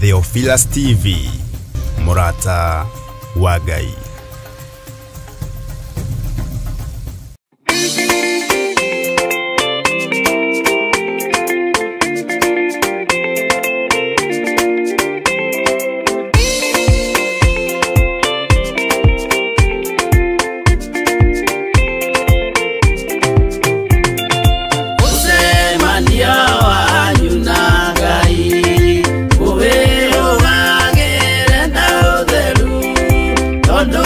Theophilus TV, Murata wa Ngai. No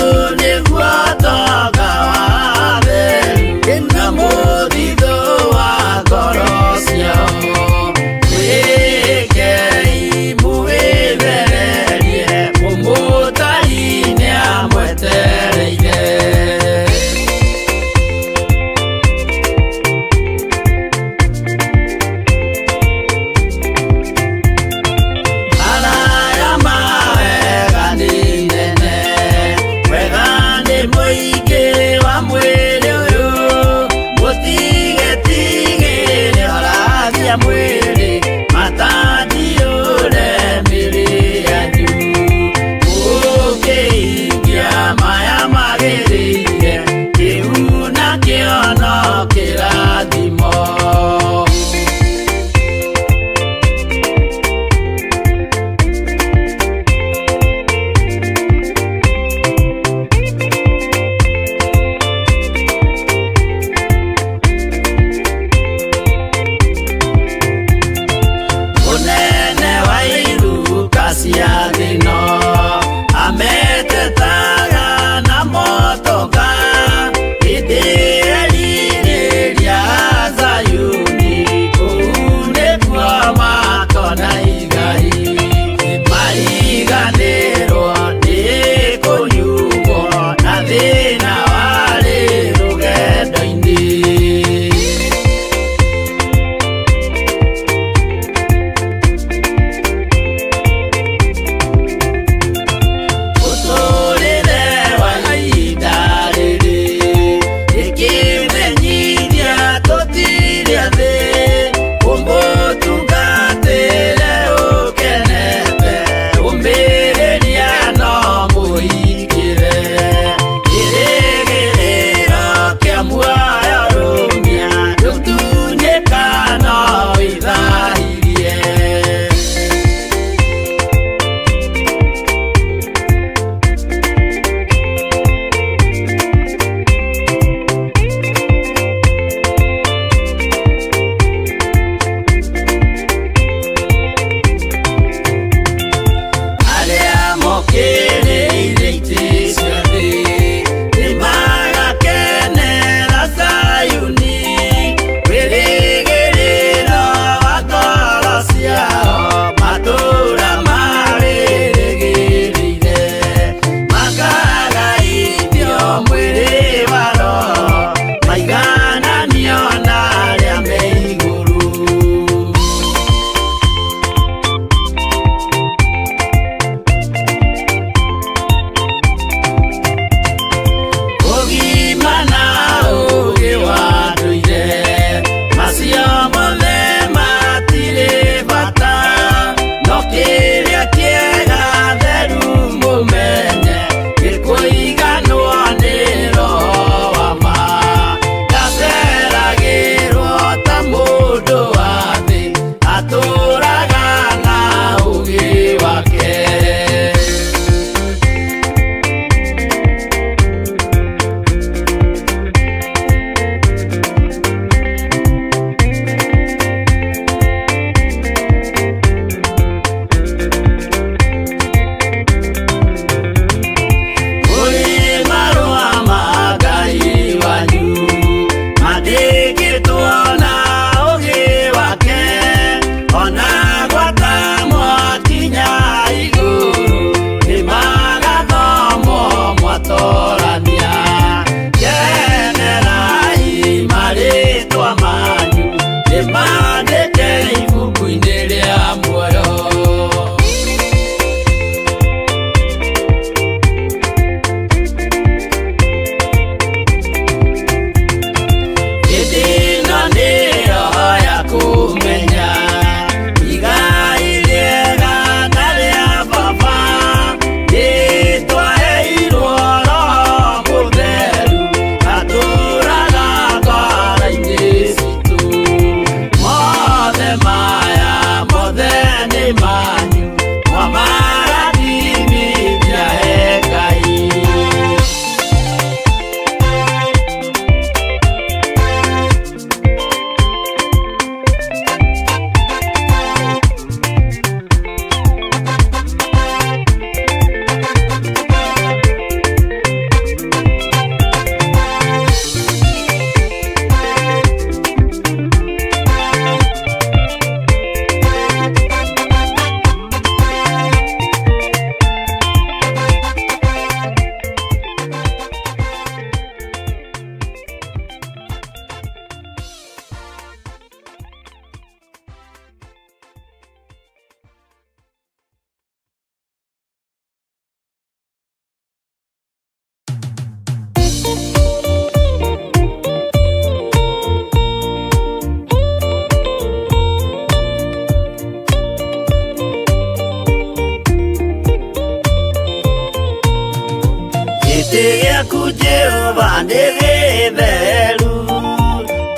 nĩgĩtheru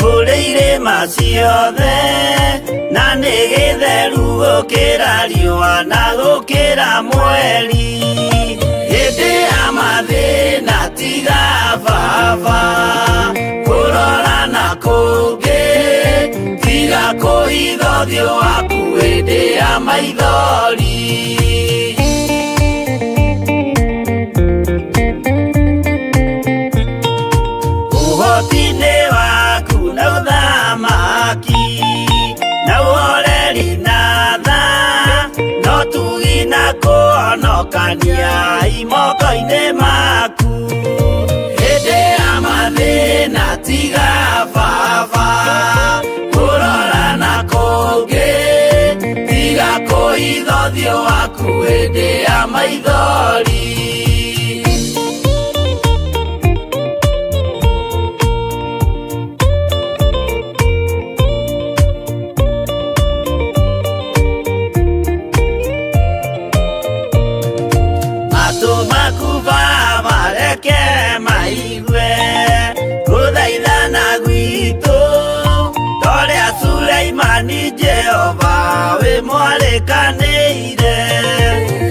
kũrĩ irĩma ciothe, na nĩgĩtheru gũkĩra riũa na gũkĩra mweri. Hĩndĩ ya mathĩna tiga baba kũrora na kũngĩ, tiga kũhitha ũthiũ waku hĩndĩ ya maithori. Ũhoti-inĩ waku na ũthamaki na ũhoreri na tha, no tugi na kũhonokania imoko-inĩ maku. Hĩndĩ ya mathĩna tiga baba kũrora na kũngĩ, tiga kũhitha ũthiũ waku hĩndĩ ya maithori. Jehova we mwarekanĩire,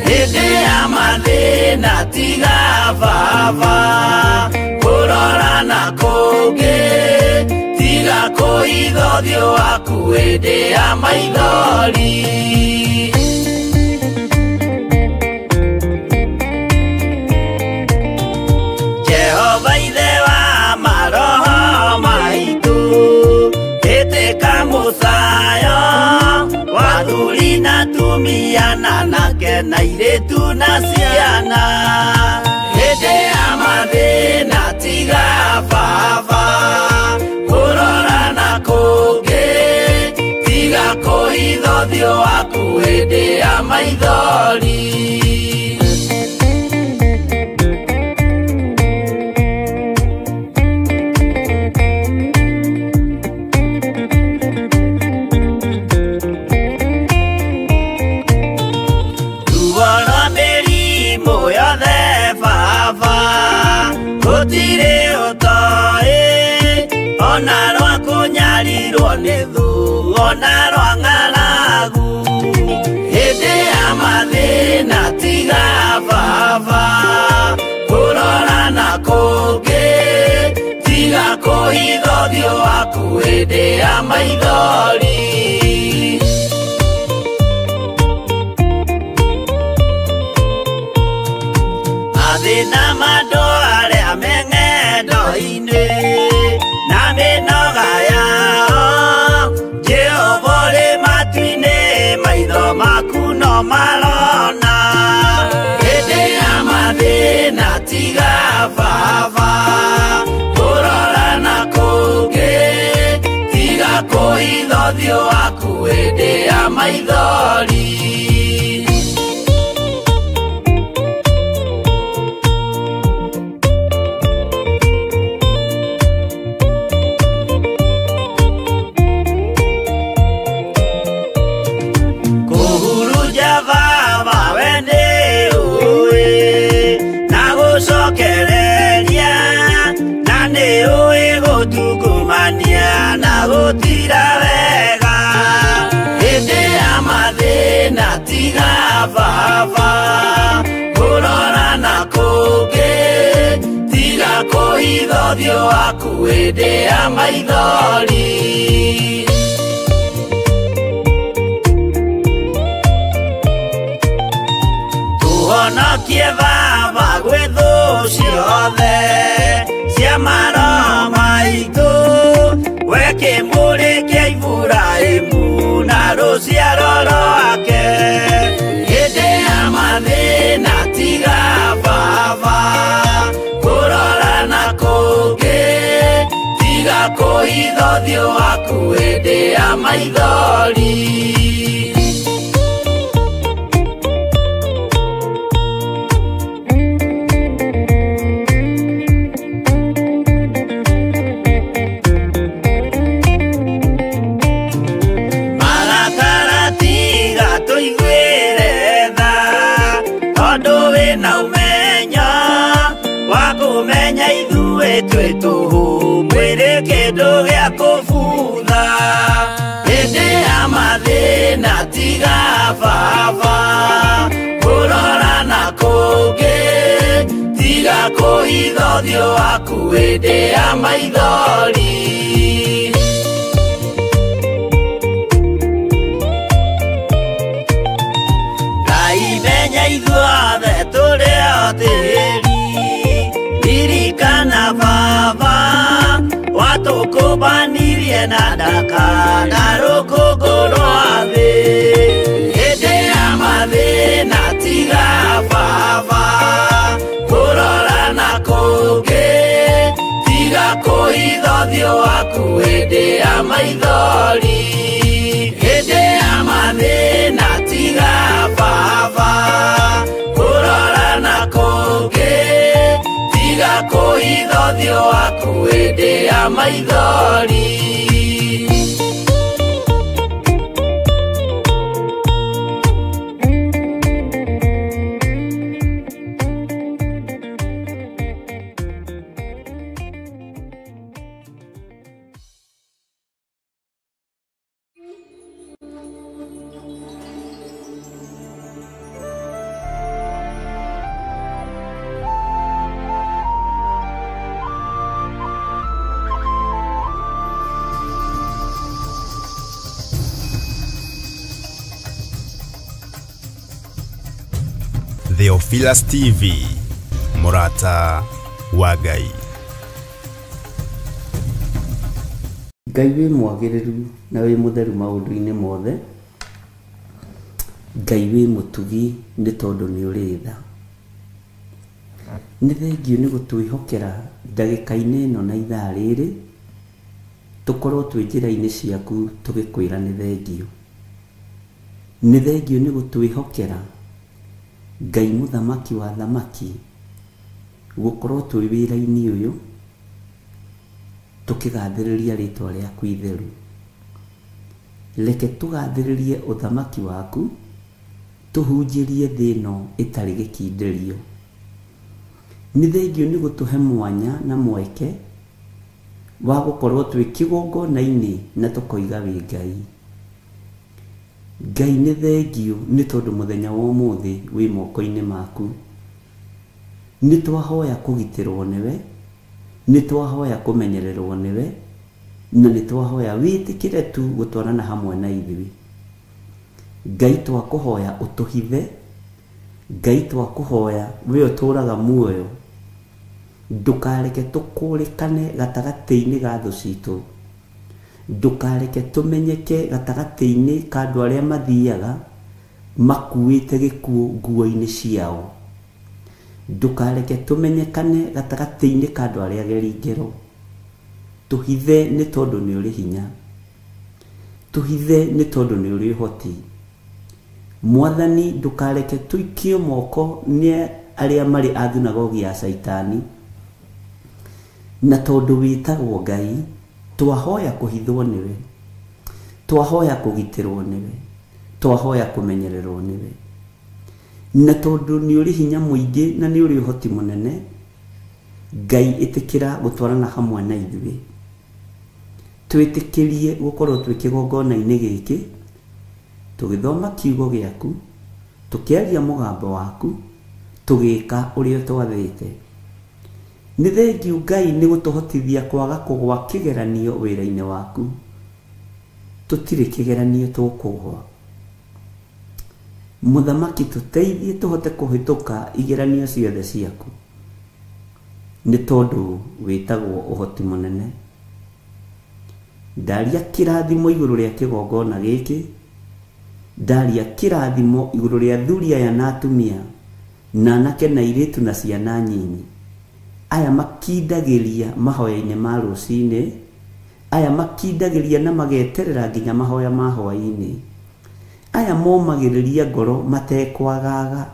hĩndĩ ya mathĩna tiga baba kũrora na kũngĩ, tiga kũhitha ũthiũ waku hĩndĩ ya maithori. Jehova ithe wa maroho maitũ, ĩtĩka mũcayo wathuri na tumia na nake na airĩtu na ciana. Hĩndĩ ya mathĩna tiga baba kũrora na kũngĩ, tiga kũhitha ũthiũ waku hĩndĩ ya maithori. Gũtirĩ ũtoĩ ona rwa kũnyarirwo nĩ thu ona rwa ng'aragu. Hĩndĩ ya mathĩna tiga baba kũrora na kũngĩ, tiga kũhitha ũthiũ waku hĩndĩ ya maithori. Mathĩna mandũare meng'endo-inĩ na mĩnoga yao, Jehova ũrĩ matu-inĩ maitho maku no marona. Hĩndĩ ya mathĩna tiga baba kũrora na kũngĩ, tiga kũhitha ũthiũ waku hĩndĩ ya maithori. Na gũtira wega hĩndĩ ya mathĩna tiga baba kũrora na kũngĩ, tiga kũhitha ũthiũ waku hĩndĩ ya maithori. Tũhonokie baba gwĩ thũ ciothe cia maroho maitũ, we kĩmũrĩ kĩa Iburahĩmu na rũciaro rwake. Hĩndĩ ya mathĩna tiga baba kũrora na kũngĩ, tiga kũhitha ũthiũ waku hĩndĩ ya maithori. twetuhu mwiri kindu gia kubutha hindi ya mathina tiga baba kurora na kungi tiga kuhitha uthio waku hindi ya maithori Menya ithuothe tũrĩ o tĩri ririkana baba watũkũmbanirie na ndaka na rũkũngũ rwa thĩ hĩndĩ ya mathĩna tiga baba kũrora na kũngĩ tiga kũhitha ũthiũ waku hĩndĩ ya maithori hĩndĩ ya mathĩna tiga baba kurora na kungi tiga kuhitha uthio waku hĩndĩ ya maithori Theophilus TV, Murata wa Ngai. Ngai wĩ mwagĩrĩru na wĩ mũtheru maũndũ-inĩ mothe. Ngai wĩ mũtugi nĩ tondũ nĩ ũrĩ tha. Nĩ thengiũ nĩ gũtwĩhokera ndagĩka-inĩ ĩno na ithaa rĩrĩ tũkorwo twĩ njĩra-inĩ ciaku tũgĩkwĩra nĩ thengiũ. Nĩ thengiũ nĩ gũtwĩhokera Ngai mũthamaki wa thamaki gũkorwo twĩ wĩra-inĩ ũyũ tũkĩgathĩrĩria rĩtwa rĩaku itheru. Reke tũgathĩrĩrie ũthamaki waku tũhunjĩrie thĩ ĩno ĩtarĩ gĩkindĩrio. Nĩ thengiũ nĩ gũtũhe mwanya na mweke wa gũkorwo twĩ kĩgongona-inĩ na tũkoiga wĩ Ngai. Ngai nĩ thengiũ nĩ tondũ mũthenya wa ũmũthĩ wĩ moko-inĩ maku. Nĩ twahoya kũgitĩrwo nĩwe, nĩ twahoya kũmenyererwo nĩwe, na nĩ twahoya wĩtĩkĩre tu gũtwarana hamwe na ithuĩ. Ngai twakũhoya ũtũhithe, Ngai twakũhoya we ũtũũraga muoyo, ndũkareke tũkũrĩkane gatagatĩ-inĩ ga thũ citũ. Ndũkareke tũmenyeke gatagatĩ-inĩ ka andũ arĩa mathiaga makuĩte gĩkuũ nguo-inĩ ciao. Ndũkareke tũmenyekane gatagatĩ-inĩ ka andũ arĩa ageri ngero. Tũhithe nĩ tondũ nĩ ũrĩ hinya, tũhithe nĩ tondũ nĩ ũrĩ ũhoti. Mwathani ndũkareke tũikio moko nĩ arĩa marĩ a thunagogi ya Saitani, na tondũ wĩtagwo Ngai twahoya kũhithwo nĩwe, twahoya kũgitĩrwo nĩwe, twahoya kũmenyererwo nĩwe. Na tondũ nĩ ũrĩ hinya mũingĩ na nĩ ũrĩ ũhoti mũnene, Ngai ĩtĩkĩra gũtwarana hamwe na ithuĩ. Twĩtĩkĩrie gũkorwo twĩ kĩgongona-inĩ gĩkĩ tũgĩthoma kiugo gĩaku, tũkĩaria mũgambo waku, tũgĩka ũrĩa twathĩte. Nĩ thengiũ Ngai nĩ gũtũhotithia kwaga kũgwa kĩgeranio wĩra-inĩ waku. Tũtirĩ kĩgeranio tũkũgwa. Mũthamaki tũteithie tũhote kũhĩtũka igeranio ciothe ciaku, nĩ tondũ wĩtagwo ũhoti mũnene. Ndaria kĩrathimo igũrũ rĩa kĩgongona gĩkĩ, ndaria kĩrathimo igũrũ rĩa athuri aya na atumia na anake na airĩtu na ciana nyinyi, aya makindagĩria mahoya-inĩ ma rũcinĩ, aya makindagĩria na mageterera nginya mahoya ma hwaĩ-inĩ, aya momagĩrĩria ngoro matekwagaga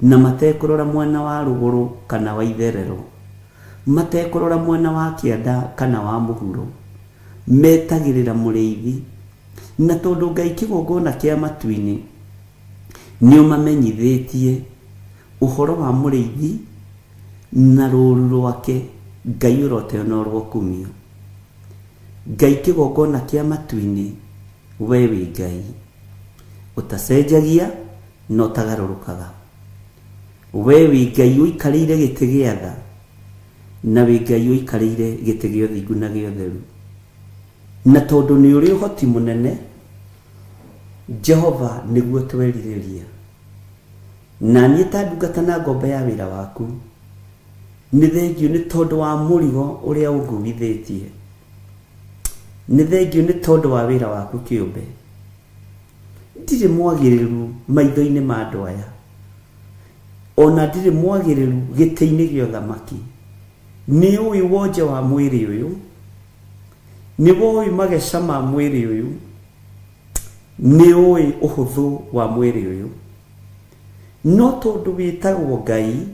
na matekũrora mwena wa rũgũrũ kana wa itherero, matekũrora mwena wa kĩanda kana wa mũhuro, metagĩrĩra mũrĩithi. Na tondũ Ngai kĩgongona kĩa matu-inĩ nĩ ũmamenyithĩtie ũhoro wa mũrĩithi na rũũru rwake Ngai urote onorwo kumio. Ngai kigongona kia matuini we wi Ngai. Utacenjagia no tagarurukaga. We wi Ngai uikarire giti gia tha na wi Ngai uikarire giti gio thingu na gio theru. Na tondu ni uri uhoti munene Jehova niguo twerireria. Na niĩ ta ndungata na ngombe ya wĩra waku nĩ thengio nĩ tondu wa mũrigo ũrĩa ũnguithĩtie. Nĩ thengio nĩ tondu wa wĩra waku kĩũmbe. Ndirĩ mwagĩrĩru maitho-inĩ ma andũ aya, ona ndirĩ mwagĩrĩru gĩtĩ-inĩ gĩa ũthamaki. Nĩ ũĩ wonje wa mwĩrĩ ũyũ, nĩ ũĩ mageca ma mwĩrĩ ũyũ, nĩ ũĩ ũhũthũ wa mwĩrĩ ũyũ. No tondu wĩtagwo Ngai,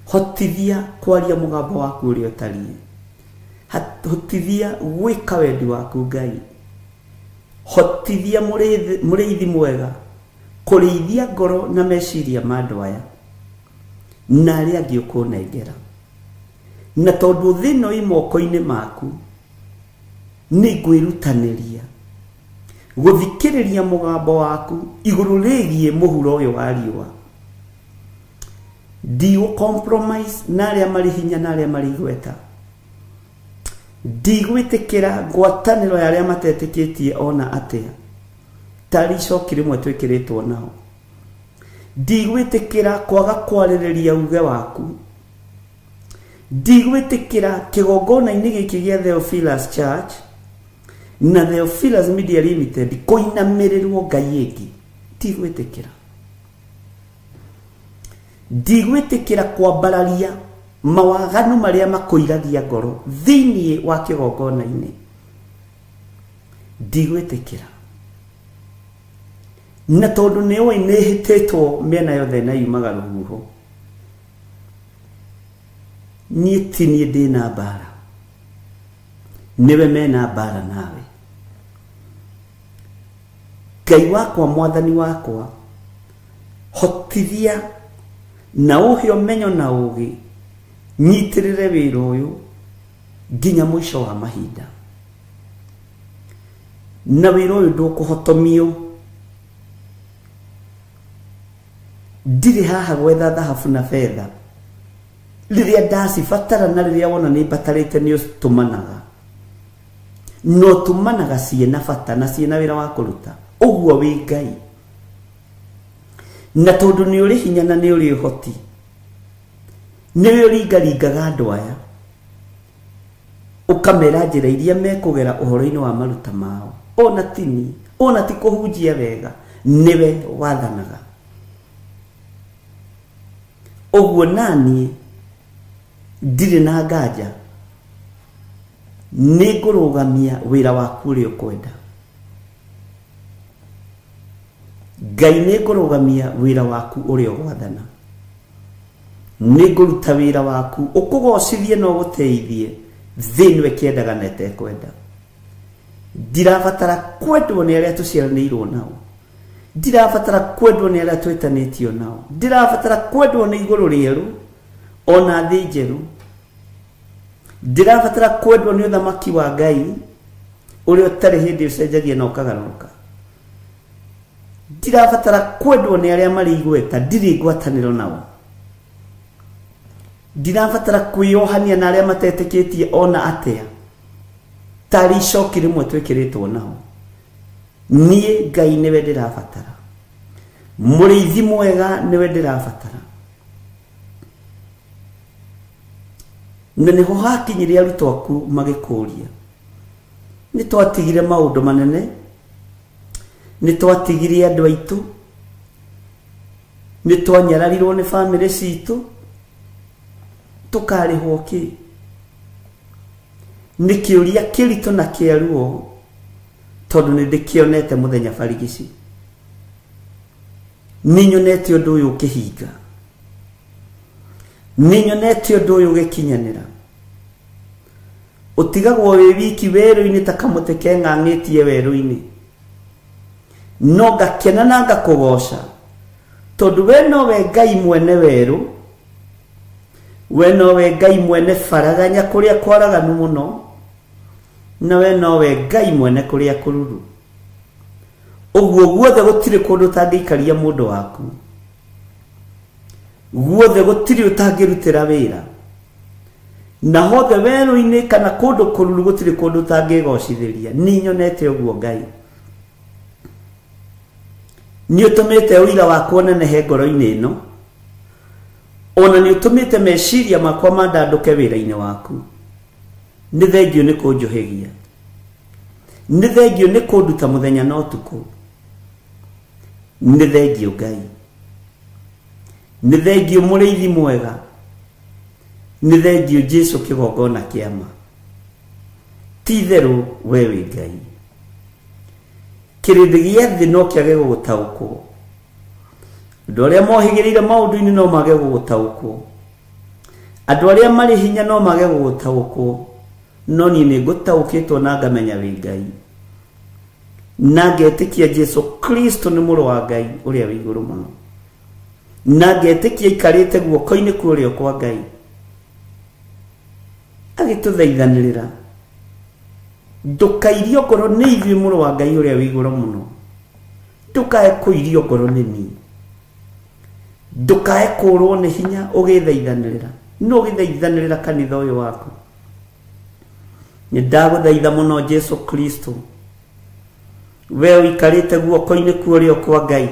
hotithia kwaria mũgambo waku ũrĩa ũtariĩ. Hotithia gwĩka wendi waku Ngai. Hotithia mũrĩithi mwega kũrĩithia ngoro na meciria ma andũ aya na arĩa angĩ ũkũnengera. Na tondu thĩno ĩ moko-inĩ maku, nĩ ngwĩrutanĩria guthikiriria mugambo waku iguru rigie muhuro uyu wa riwa. Ndigũ compromise na aria mari hinya na aria mari gweta. Ndigwĩtĩkĩra ngwatanĩro ya aria matetĩkĩtie ona atia tari coki rimwe twĩkĩrĩtwo nao. Ndigwĩtĩkĩra kwaga kwarĩrĩria uge waku. Ndigwĩtĩkĩra kĩgongona-inĩ gĩkĩ gĩa Theophilus Church na Theophilus Media Limited kũinamĩrĩrwo Ngai ĩngĩ. Ndigwĩtĩkĩra. Ndigwĩtĩkĩra kwambararia mawaganu marĩa makũiragia ngoro thĩinĩ wa kĩgongona-inĩ. Ndigwĩtĩkĩra. Na tondu nĩ ũĩ nĩ hĩtĩtwo mĩena yothe na yumaga rũhuho, niĩ ti niĩ ndĩna mbara, niwe mena mbara nawe. Ngai wakwa, mwathani wakwa, hotithia na uhe ũmenyo na ũgĩ nyitirĩre wĩra ũyũ nginya mũico wa mahinda. Na wĩra ũyũ ndũkũhotomio. Ndirĩ haha gwetha thahabu na fedha. Rĩrĩa ndacibatara na rĩrĩa wona nĩ mbatarĩte nĩ ũtũmanaga. No tũmanaga ciĩna bata na ciĩna wĩra wa kũruta. Ũguo wĩ Ngai. Na tondu nĩ ũrĩ hinya na nĩ ũrĩ ũhoti, nĩwe ũringaringaga andũ aya ũkamera njĩra iria mekũgera ũhoro-inĩ wa maruta mao. Ona tini, ona ti kũhunjia wega, niwe wathanaga. Ũguo naniĩ ndirĩ na nganja, nĩ ngũrũgamia wĩra waku ũrĩa ũkwenda. Ngai nĩ ngũrũgamia wĩra waku ũrĩa ũgwathana. Nĩ ngũruta wĩra waku ũkũgocithie na ũgũteithie thĩinĩ kĩendaga na etekwenda. Ndirabatara kwendwo nĩ arĩa tũciaranĩirwo nao. Ndirabatara kwendwo nĩ arĩa twĩtanĩtio nao. Ndirabatara kwendwo nĩ igũrũ rĩerũ ona thĩ njerũ. Ndirabatara kwendwo nĩ ũthamaki wa Ngai ũrĩa ũtarĩ hĩndĩ ũcenjagia na ũkagarũrũka. Ndirabatara kwendwo nĩ arĩa marĩ igweta, ndirĩ ngwatanĩro nao. Ndirabatara kwĩyohania na arĩa matetĩkĩtie ona atĩa tari icoki rĩmwe twĩkĩrĩtwo nao. Niĩ Ngai nĩwe ndĩrabatara. Mũrĩithi mwega nĩwe ndĩrabatara. Na nĩho hakinyire arutwo aku magĩkũria. Nĩ twatigire maũndũ manene, nĩ twatigire andũ aitũ, nĩ twanyararirwo nĩ bamĩrĩ citũ, tũkarĩhwo kĩ? Nĩ kĩũria kĩritũ na kĩaruo tondu nĩ ndĩkĩonete mũthenya barigici. Nĩ nyonete ũndũ ũyũ ũkĩhinga. Nĩ nyonete ũndũ ũyũ ũgĩkinyanĩra. Ũtigagwo wĩ wiki werũ-inĩ ta kamũtĩ keng'ang'ĩtie werũ-inĩ. No ngakena na ngakũgoca tondu we nowe Ngai mwene werũ, we nowe Ngai mwene faraganya kuria kwaraganu muno, na we nowe Ngai mwene kuria kururu. Uguo guothe gutire kundu utangikaria mundu waku, guothe gutire utangirutira wira, na hothe weru-ini kana kundu kururu gutire kundu utangigocithiria. Ni nyonete uguo Ngai. Ni utumite uira wakwa nenehe ngoro-ini ino, ona ni utumite meciria makwa mandanduke wira-ini waku. Ni thengio ni kunjuhigia, ni thengio ni kunduta muthenya na utuku, ni thengio Ngai, ni thengio muriithi mwega, ni thengio Jesu kigongona kiama. Ti theru wewe Ngai, kirindi gia thi no kiage gugutaukwo, andu aria mohigirire maundu-ini no mage gugutaukwo, andu aria mari hinya no mage gugutaukwo, no ni ni gutaukitwo na ngamenya wi Ngai, na ngetikia Jesu Kristo ni muru wa Ngai uria wi iguru muno, na ngetikia ikarite guoko-ini kurio kwa Ngai agituthaithanirira. Ndukairio ngoro ni ithui muru wa Ngai uria wi iguru muno, ndukae kuirio ngoro ni ni, ndukae kurwo ni hinya ugithaithanirira. No ugithaithanirira kanitha uyu waku. Ni ndaguthaitha muno Jesu Kristo, we uikarite guoko-ini kurio kwa Ngai,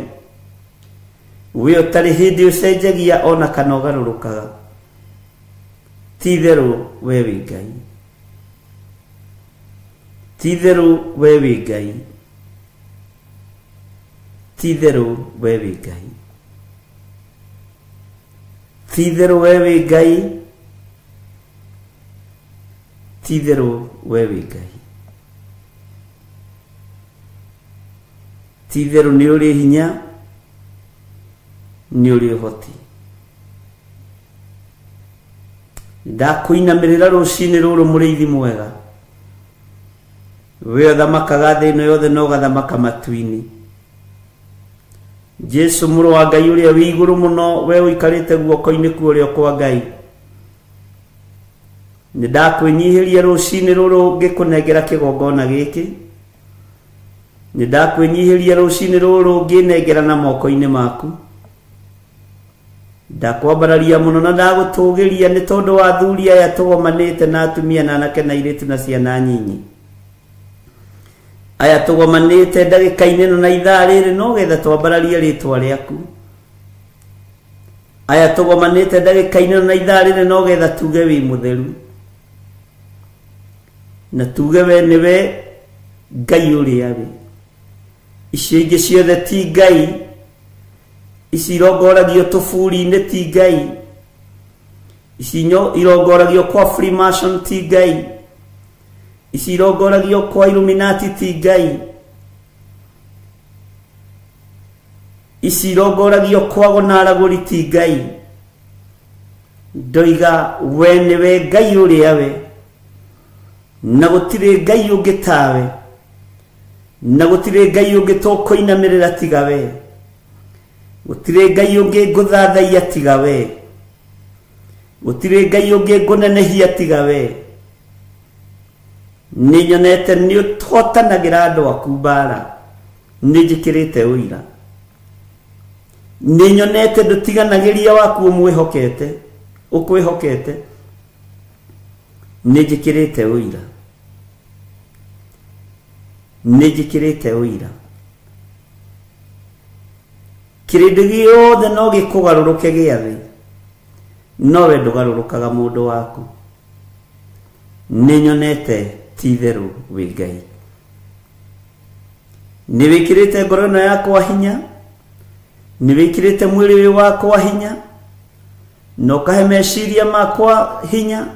we utari hindi ucenjagia ona kana ugarurukaga. Ti theru we wi Ngai, ti theru we wi Ngai, ti theru we wi Ngai, ti theru we wi Ngai, ti theru we wi Ngai, ti theru ni uri hinya, ni uri uhoti. Ndakuinamirira rucini ruru muriithi mwega, we uthamakaga thi ino yothe no gathamaka matu-ini. Jesu muru wa Ngai uria wi iguru muno, we uikarite guoko-ini kurio kwa Ngai, ni ndakwinyihiria rucini ruru ngikunengera kigongona giki, ni ndakwinyihiria rucini ruru nginengera na moko-ini maku. Ndakwambararia muno na ndagutugiria ni tondu wa athuri aya tugomanite na atumia na anake na airitu na ciana nyinyi, aya tugomanite ndagika-ini ino na ithaa riri no getha twambararie ritwa riaku, aya tugomanite ndagika-ini ino na ithaa riri no getha tuge wi mutheru, na tuge we niwe Ngai uria wi. Icio ingi ciothe ti Ngai, ici irongoragio tuburi-ini ti Ngai, ici irongoragio kwa Freemason ti Ngai, ici irongoragio kwa Illuminati ti Ngai, ici irongoragio kwa gonaraguri ti Ngai. Ndoiga we niwe Ngai uria we, na gutire Ngai ungi tawe, na gutire Ngai ungi tukuinamirira tiga we, gutire Ngai ungi nguthathaia tiga we, gutire Ngai ungi ngunenehia tiga we. Ni nyonete ni utotanagira andu aku mbara, ni njikirite uira, ni nyonete ndutiganagiria waku umwihokete ukwihokete, ni njikirite uira, ni njikirite uira. Kirindi giothe no gikugaruruke giathi, no we ndugarurukaga mundu waku. Ni nyonete ti theru wi Ngai, ni wikirite ngoro ino yakwa hinya, ni wikirite mwiri wakwa hinya, no kahe meciria makwa hinya,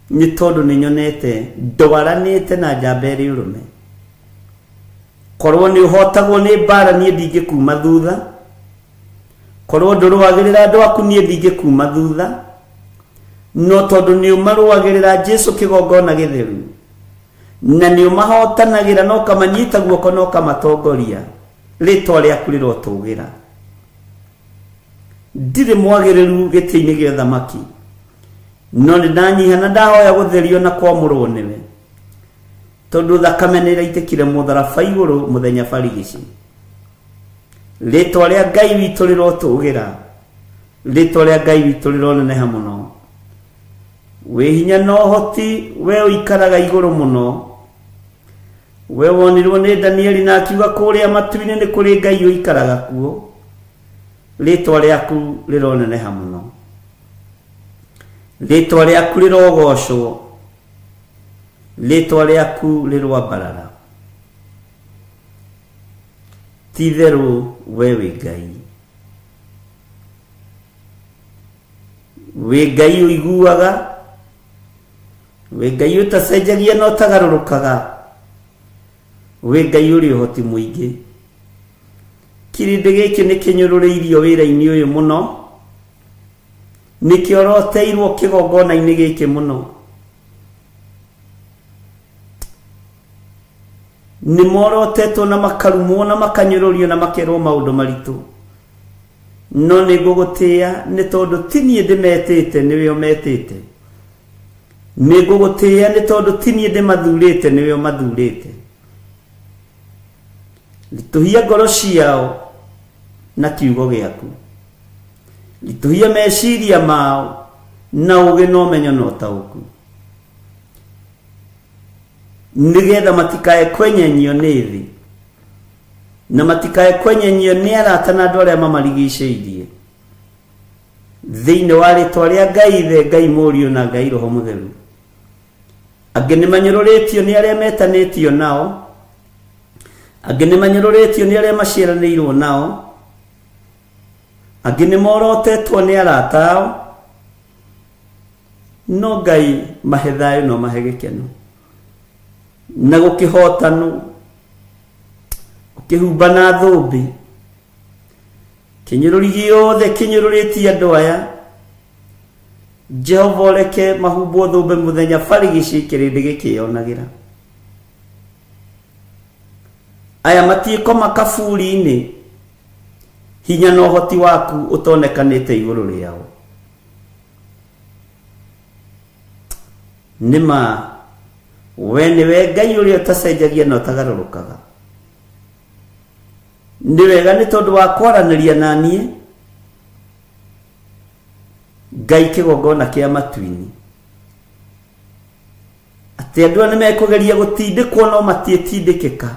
ni tondu ni nyonete ndwaranite na njamba iri urume. Korwo ni uhotagwo ni mbara nie ndingikuma thutha, korwo ndurwagirira andu aku nie ndingikuma thutha, no tondu ni umarwagirira Jesu kigongona githeru, na ni umahotanagira no kamanyita guoko no kamatongoria, ritwa riaku rirotugira. ndire mwagiriru gitini gya thamaki no ni ndanyihana ndahoya gutherio na kwamurwo niwe tondu thakame ni raitikire mutharaba iguru muthenya barigici ritwa ria Ngai witu rirotugira ritwa ria Ngai witu rironeneha muno we hinya no hoti we uikaraga iguru muno we wonirwo ni Danieli na akiuga kuria matu-ini ni kuri Ngai uikaraga kuo ritwa riaku rironeneha muno ritwa riaku rirogocwo ritwa riaku rirwambarara titheru wewe Ngai we Ngai uiguaga we Ngai utacenjagia no tagarurukaga we Ngai uri uhoti muingi kirinde giki ni kinyururiirio wira-ini uyu muno nikioroteirwo kigongona-ini giki muno ni morotetwo na makarumwo na makanyururio na makerwo maundu maritu no ni gugutia ni tondu tinie ndimetete niwe umetete ni gugutia ni tondu tinie ndimathurite niwe umathurite lituhia ngoro ciao na kiugo giaku lituhia meciria mao na uge no menyo no tauku nigetha matikae kwenyenyio ni thi na matikae kwenyenyio ni arata na andu aria mamarigicĩirie thiini wa ritwa ria Ngai the Ngai Mũriũ na Ngai Roho Mũtheru angi ni manyũrũrĩtio ni aria metanĩtio nao angi ni manyũrũrĩtio ni aria maciaranĩirwo nao angi ni morotetwo ni arata ao no Ngai mahe thayu no mahe gĩkeno na gukihotanu ukihumba na thumbi kinyururi giothe kinyururiti andu aya Jehova reke mahumbo thumbi muthenya barigici kirindi gikionagira aya matiiko makaburi-ini hinya no hoti waku utonekanite iguru riao nima we niwe Ngai uria utacenjagia no tagarurukaga ni wega ni tondu wa kwaraniria nanie Ngai kigongona kia matu-ini ati andu ni mekugeria gutindikwo no matietindikika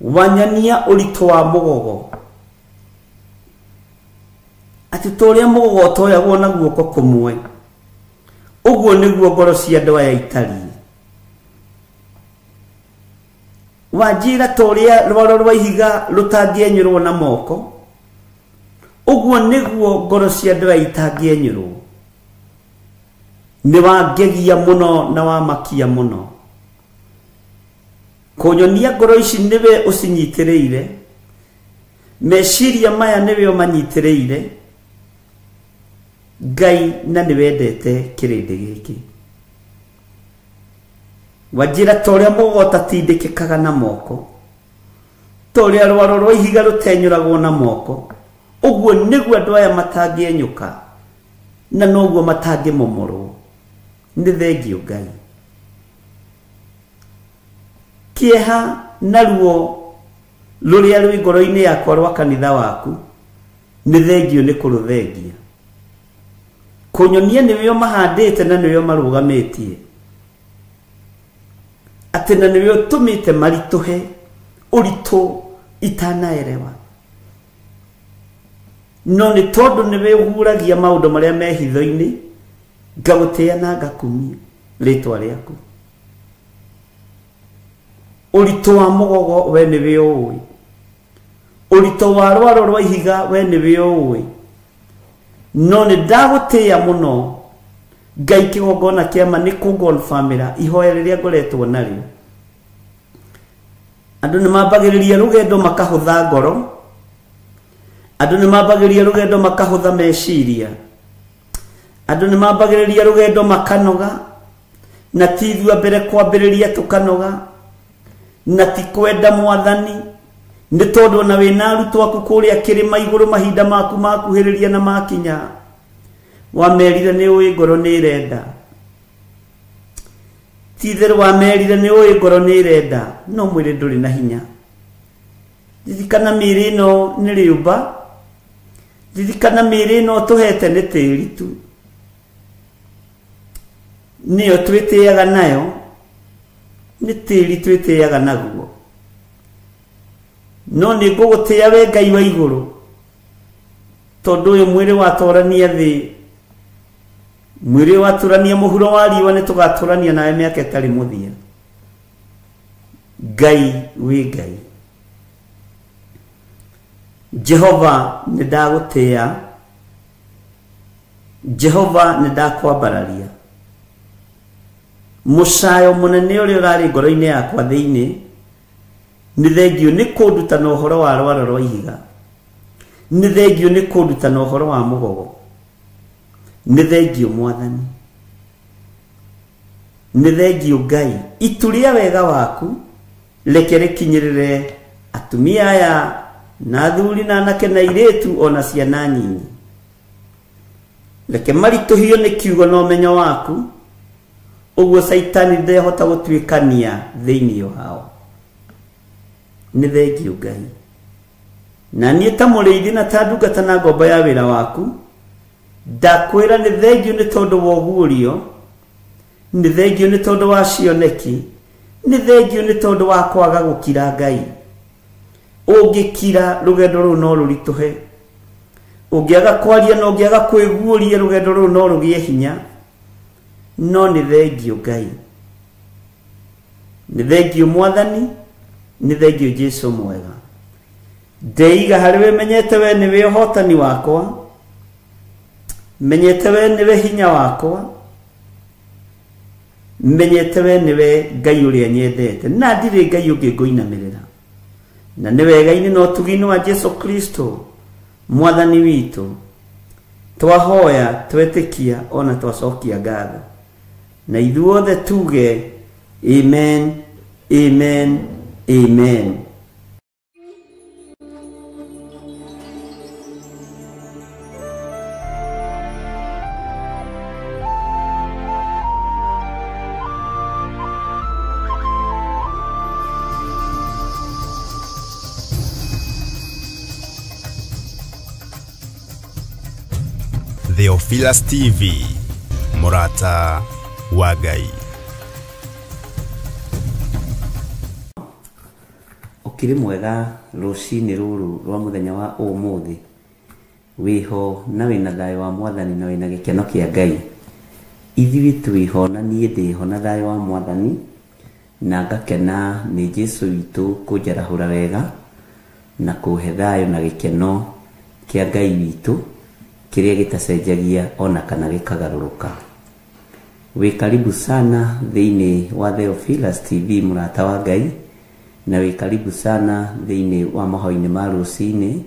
wanyania uritu wa mugogo ati toria mugogo toyagwo na guoko kumwe uguo niguo ngoro cia andu aya itari wajira toria rwaro rwa ihiga rutangienyurwo na moko uguo niguo ngoro cia andu aya itangienyurwo ni wangegia muno na wamakia muno kunyonia ngoro ici niwe ucinyitiriire meciria maya niwe umanyitiriire Ngai na niwendete kirindi giki wajira toria mugota tindikikaga na moko toria rwaro rwa ihiga rutenyuragwo na moko uguo niguo andu aya matangienyuka na noguo matangimomorwo ni thengio Ngai kieha naruo ruria rwi ngoro-ini yakwa rwa kanitha waku ni thengio ni kuruthengia kunyonia niwe mahandite na niwe marugamitie ati na niwe utumite marituhe uritu itanaerewa no ni tondu niwe uhuragia maundu maria me hitho-ini ngagutia na ngakumia ritwa riaku uritu wa mugogo we niwe uwi uritu wa rwaro rwa ihiga we niwe uwi no ni ndagutia muno Ngai kigongona kiama ni kugonfamira ihoya riria ngoretwo nario andu ni mambagiriria rugendo makahutha ngoro andu ni mambagiriria rugendo makahutha meciria andu ni mambagiriria rugendo makanoga na tithua mbere kwambiriria tukanoga na ti kwenda mwathani nĩ tondũ ona wĩna arutwo aku kũrĩa kĩrĩma igũrũ mahinda maku makuhĩrĩria na makinya, wamerire nĩ ũĩ ngoro nĩ ĩrenda, ti-itherũ wamerire nĩ ũĩ ngoro nĩ ĩrenda, no mwĩrĩ ndũrĩ na hinya. Ririkana mĩĩrĩ ĩno nĩ rĩũmba, ririkana mĩĩrĩ ĩno tũhete nĩ tĩĩri tu, nĩyo twĩtĩaga nayo, nĩ tĩĩri twĩtĩaga naguo. No nĩ ngũgũtĩĩa we Ngai wa igũrũ, tondũ ũyũ mwĩrĩ watorania thĩ, mwĩrĩ waturania mũhuro wa riũa, nĩ tũgatũrania nawe mĩaka ĩtarĩ mũthia. Ngai wĩ Ngai. Jehova nĩ ndagũtĩĩa, Jehova nĩ ndakwambararia. Mũcayo mũnene ũrĩa ũrarĩ ngoro-inĩ yakwa thĩinĩ, nĩ thengio nĩ kũnduta na ũhoro wa rwaro rwa ihiga, nĩ thengio nĩ kũnduta na ũhoro wa mũgogo, nĩ thengio Mwathani, nĩ thengio Ngai. Itu rĩa wega waku reke rĩkinyĩrĩre atumia aya na athuri na anake na airĩtu ona ciana nyinyi. Reke maritũhio nĩ kiugo na ũmenyo waku, ũguo Saitani ndehota gũtuĩkania thĩinĩ wao. Nĩ thengio Ngai. Na niĩ ta mũrĩithi na ta ndungata na ngombo ya wĩra waku, ndakwĩra nĩ thengio nĩ tondũ wa ũguũrio, nĩ thengio nĩ tondũ wa cioneki, nĩ thengio nĩ tondũ wa kwaga gũkira Ngai. Ũngĩkira rũgendo rũu no rũritũhe, ũngĩaga kwaria na ũngĩaga kwĩguũria rũgendo rũu no rũgĩe hinya, no nĩ thengio Ngai. Nĩ thengio Mwathani, nĩ thengio Jesũ mwega. Ndeiga harĩ we, menyete we nĩwe ũhotani wakwa, menyete we nĩwe hinya wakwa, menyete we nĩwe Ngai ũrĩa nyendete, na ndirĩ Ngai ũngĩ ngũinamĩrĩra. Na nĩ wega-inĩ na ũtugi-inĩ wa Jesũ Kristo Mwathani witũ twahoya, twetĩkia ona twacokia ngatho, na ithuothe tuge amen, amen, amen. Theophilus TV, mũrata wa Ngai. Ũkĩrĩ mwega rũcinĩ rũrũ rwa mũthenya wa ũmũthĩ, wĩho na wĩna thayũ wa Mwathani na wĩna gĩkeno kĩa Ngai. Ithuĩ twĩho na niĩ ndĩho na thayũ wa Mwathani, na ngakena nĩ Jesũ witũ kũnjarahũra wega na kũhe thayũ na gĩkeno kĩa Ngai witũ kĩrĩa gĩtacenjagia ona kana gĩkagarũrũka. Wĩ karibu sana thĩinĩ wa Theophilus TV, mũrata wa Ngai, na wĩ karibu sana thĩinĩ wa mahoya-inĩ ma rũcinĩ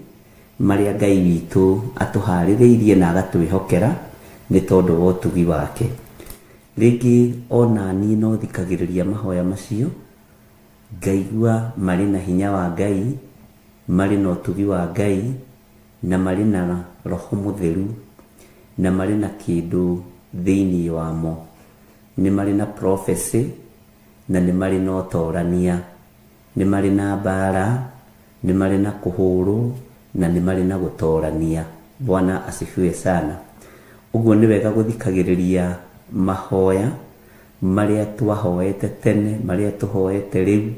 marĩa Ngai witũ atũharĩrĩirie na agatwĩhokera nĩ tondũ wa ũtugi wake. Rĩngĩ ona niĩ no thikagĩrĩria mahoya macio, ngaigua marĩ na hinya wa Ngai, marĩ na ũtugi wa Ngai, na marĩ na Roho Mũtheru, na marĩ na kĩndũ thĩinĩ wamo. Nĩ marĩ na prophecy, na nĩ marĩ na ũtorania, nĩ marĩ na mbara, nĩ marĩ na kũhũrwo, na nĩ marĩ na gũtorania. Bwana asifiwe sana. Ũguo nĩ wega gũthikagĩrĩria mahoya marĩa twahoete tene, marĩa tũhoete rĩu,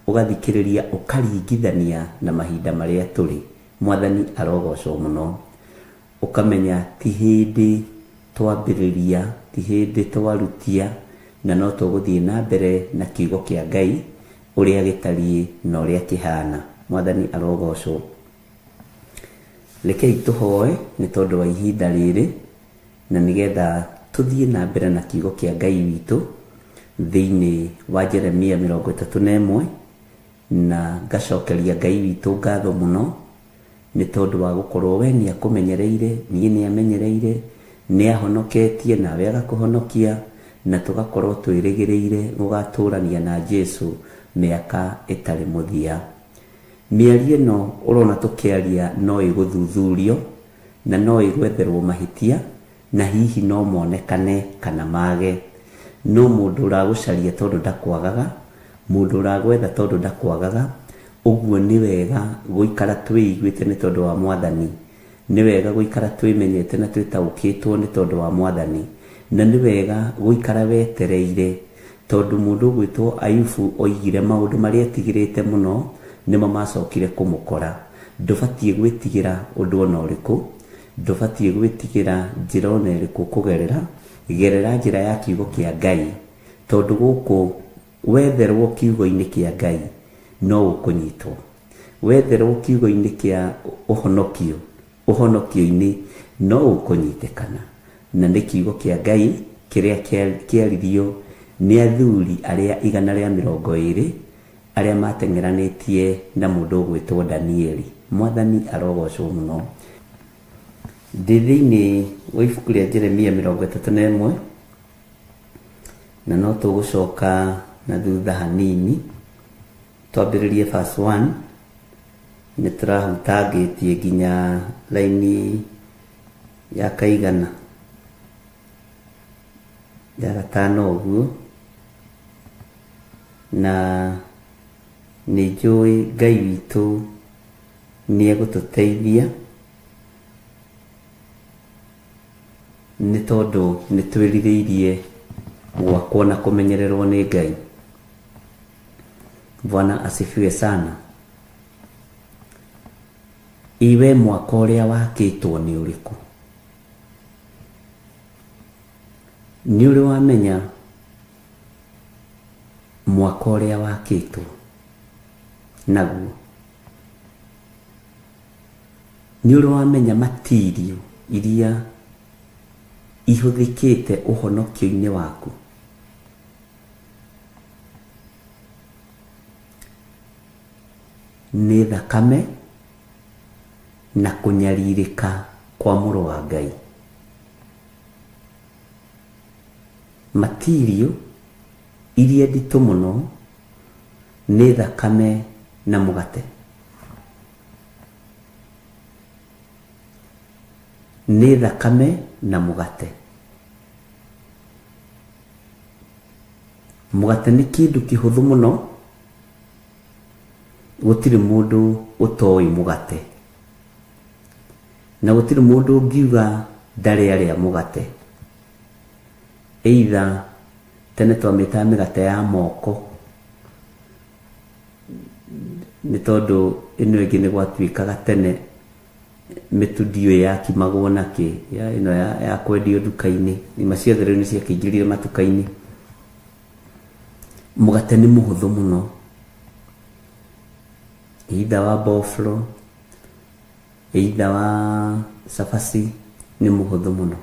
ũgathikĩrĩria ũkaringithania na mahinda marĩa tũrĩ. Mwathani arogocwo mũno. Ũkamenya ti hĩndĩ twambĩrĩria, ti hĩndĩ twarutia, na no tũgũthiĩ na mbere na kiugo kĩa Ngai ũrĩa gĩtariĩ na ũrĩa kĩhana. Mwathani arogocwo. Rekei tũhoe nĩ tondũ wa ihinda rĩrĩ, na nĩgetha tũthiĩ na mbere na kiugo kĩa Ngai witũ thĩinĩ wa Jeremia 31, na ngacokeria Ngai witũ ngatho mũno nĩ tondũ wa gũkorwo we nĩ akũmenyereire, niĩ nĩ amenyereire, nĩ ahonoketie nawe agakũhonokia, na tũgakorwo twĩrĩgĩrĩire gũgatũrania na Jesũ mĩaka ĩtarĩ mũthia. mĩario ĩno ũrona tũkĩaria no ĩgũthuthurio na no ĩgwetherwo mahĩtia na hihi no monekane kana mage. No mũndũ ũragũcaria tondũ ndakwagaga, mũndũ ũragwetha tondũ ndakwagaga. Ũguo nĩ wega gũikara twĩiguĩte nĩ tondũ wa Mwathani, nĩ wega gũikara twĩmenyete na twĩtaũkĩtwo nĩ tondũ wa Mwathani, na nĩ wega gũikara wetereire tondũ mũndũ ũgwĩtwo Ayubu oigire maũndũ marĩa etigĩrĩte mũno nĩmo macokire kũmũkora. Ndũbatiĩ gwĩtigĩra ũndũ ona ũrĩkũ, ndũbatiĩ gwĩtigĩra njĩra ona ĩrĩkũ kũgerera, gerera njĩra ya kiugo kĩa Ngai, tondũ gũkũ wetherwo kiugo-inĩ kĩa Ngai no ũkũnyitwo. Wetherwo kiugo-inĩ kĩa ũhonokio, ũhonokio-inĩ no ũkũnyitĩkana. Na nĩ kiugo kĩa Ngai kĩrĩa kĩaririo nĩ athuri arĩa 120 arĩa mateng'eranĩtie na mũndũ ũgwĩtwo Danieli. Mwathani arogocwo mũno. Ndĩ thĩinĩ wa ibuku rĩa Jeremia 31 na no tũgũcoka na thutha hanini twambĩrĩrie verse 1. Nĩ tũrahutangĩtie nginya laini ya kaigana ya gatano ũguo, na nĩ njũĩ Ngai witũ nĩ egũtũteithia nĩ tondũ nĩ twĩrirĩirie gwakwo na kũmenyererwo nĩ Ngai. Bwana asifiwe sana. Iwe mwaka ũrĩa wakĩtwo nĩ ũrĩkũ? Nĩ ũrĩ wamenya mwaka ũrĩa wakĩtwo naguo? Nĩ ũrĩ wamenya matirio iria ihũthĩkĩte ũhonokio-inĩ waku? Nĩ thakame na kũnyarirĩka kwa Mũrũ wa Ngai. Matirio iria nditũ mũno nĩ thakame na mũgate. Nĩ thakame na mũgate. Mũgate nĩ kĩndũ kĩhũthũ mũno, gũtirĩ mũndũ ũtoĩ mũgate, na gũtirĩ mũndũ ũngiuga ndarĩ arĩa mũgate. Either tene twamĩtaga mĩgate ya moko, nĩ tondũ ĩno ĩngĩ nĩ gwatuĩkaga tene mĩtudio yakimagwo nakĩ, ĩno ya kwendio nduka-inĩ, ima ciothe rĩu nĩ ciakĩingĩrire matuka-inĩ. Mũgate nĩ mũhũthũ mũno, either wa boflo, either wa cabaci, nĩ mũhũthũ mũno.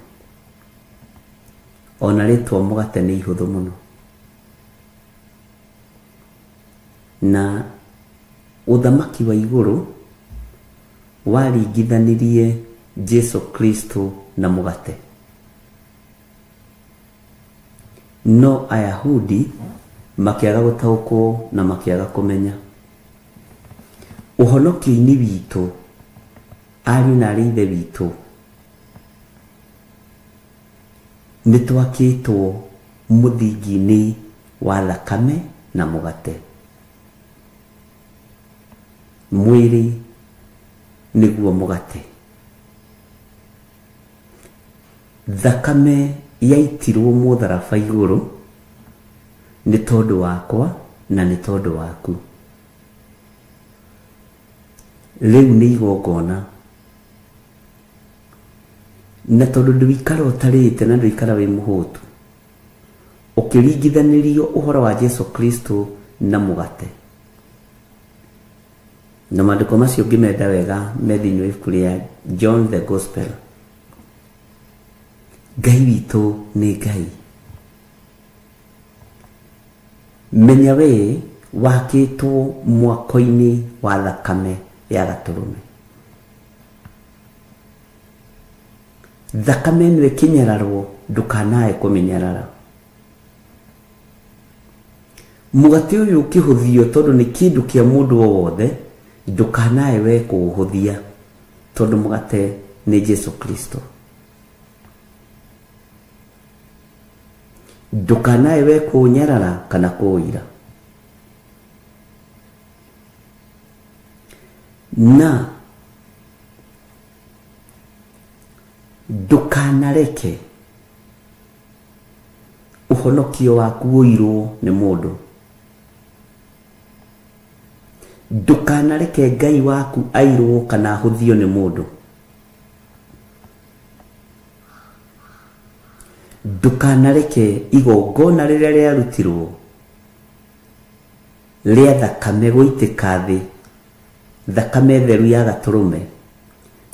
Ona rĩtwa mũgate nĩ ihũthũ mũno. Na ũthamaki wa igũrũ waringithanirie Jesu Kristo na mũgate. No Ayahudi makĩaga gũtaũkwo na makĩaga kũmenya. Ũhonokio-inĩ witũ, ariũ na aarĩ a Ithe witũ, nĩ twakĩtwo mũthingi-inĩ wa thakame na mũgate. Mwĩrĩ nĩguo mũgate. Thakame yaitirwo mũtharaba igũrũ nĩ tondũ wakwa na nĩ tondũ waku. Rĩu nĩ igongona, na tondũ ndũikara ũtarĩte na ndũikara wĩ mũhũtu, ũkĩringithanĩrio ũhoro wa Jesu Kristo na mũgate. Na maandĩko macio ngĩmenda wega me thĩinĩ wa ibuku rĩa John the Gospel. Ngai witũ nĩ Ngai. Menya we wakĩtwo mwako-inĩ wa thakame ya gatũrũme. Thakame nĩ ĩkĩnyararwo, ndũkanae kũmĩnyarara. Mũgate ũyũ ũkĩhũthio tondũ nĩ kĩndũ kĩa mũndũ o wothe, ndukanae we kuhuthia tondu mugate ni Jesu Kristo. Ndukanae we kunyarara kana kuira. Na ndukanareke uhonokio waku uirwo ni mundu. Ndukanareke Ngai waku airwo kana huthio ni mundu. Ndukanareke igongona riria riarutirwo ria thakame guitika thi, thakame theru ya gaturume,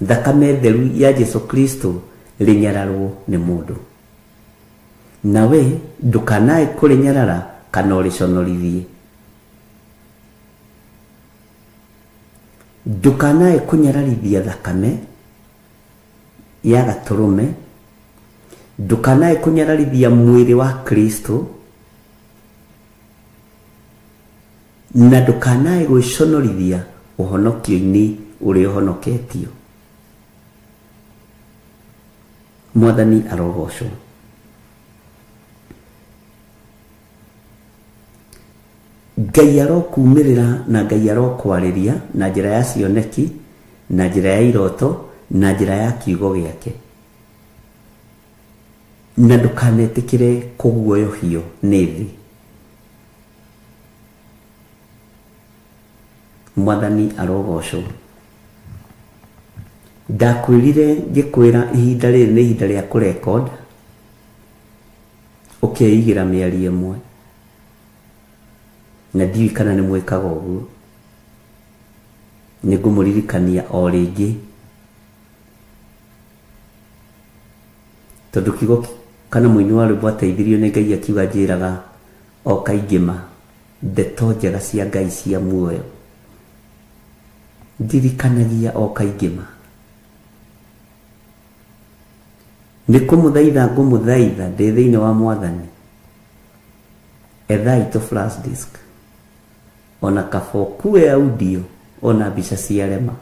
thakame theru ya Jesu Kristo rinyararwo ni mundu. Nawe ndukanae kurinyarara kana uriconorithie. Ndukanae kunyararithia thakame ya gaturume, ndukanae kunyararithia mwiri wa Kristo, na ndukanae gwiconorithia uhonokio-ini uri uhonoketio. Mwathani arogocwo. Ngai arokumirira na Ngai arokwariria na njira ya cioneki, na njira ya iroto, na njira ya kiugo giake. Na ndukanetikire kuguoyohio ni thi. Mwathani arogocwo. Ndakwirire ngikwira ihinda riri ni ihinda ria kurecord, ukeigira miario imwe, na ndiwi kana ni mwikaga uguo. Ningumuririkania o ringi tondu kiugo kana muini wa rwimbo ateithirio ni Ngai akiuga njiraga o kaingima ndeto njega cia Ngai cia muoyo. Ndirikanagia o kaingima ni kumuthaitha ngumuthaitha ndi thiini wa Mwathani, etha ito flash disk ona kafokue audio ona mbica cia rema.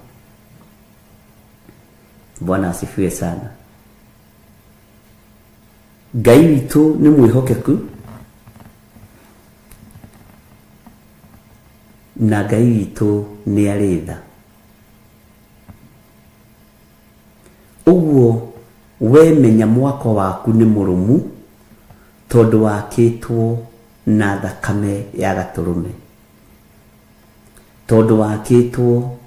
Bwana asifiwe sana. Ngai witu ni mwihokeku, na Ngai witu ni aritha. Uguo we menya mwako waku ni murumu tondu wakitwo na thakame ya gaturume, tondu wakitwo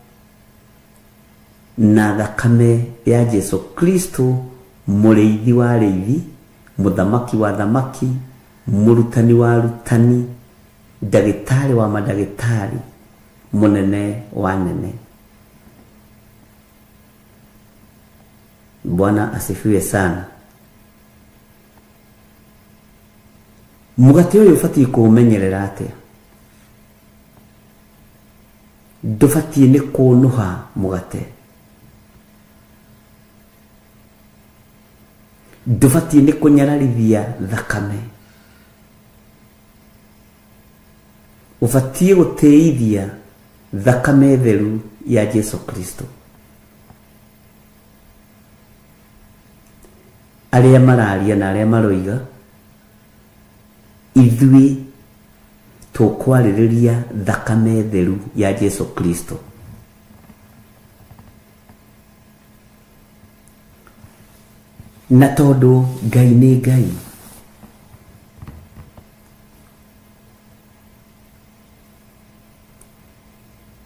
na thakame ya Jesu Kristo, muriithi wa riithi, muthamaki wa thamaki, murutani wa rutani, ndagitari wa madagitari, munene wa nene. Bwana asifiwe sana. Mugate uyu ufatie kuumenyerera atia? Ndufatie ni kunuha mugate. Ndufatie ni kunyararithia thakame. Ufatie guteithia thakame theru ya Jesu Kristo. Aria mararia na aria maroiga ithui tukwariria thakame theru ya Jesu Kristo. Na tondu Ngai ni Ngai,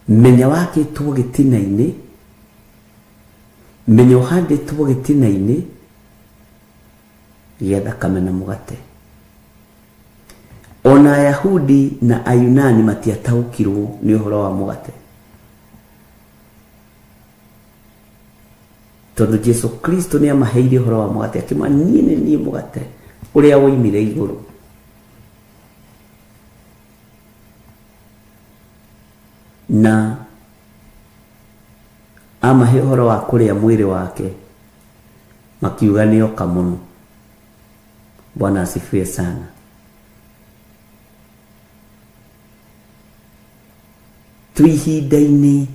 menya wakitwo gitina-ini, menya uhanditwo gitina-ini ya thakame na mugate. Ona Ayahudi na Ayunani matiataukirwo ni uhoro wa mugate, tondu Jesu Kristo ni amaheire uhoro wa mugate, akima ni mugate uria woimire iguru. Na amahe uhoro wa kuria mwiri wake, makiuga ni oka muno. Bwana asifiwe sana. Tuihinda-ini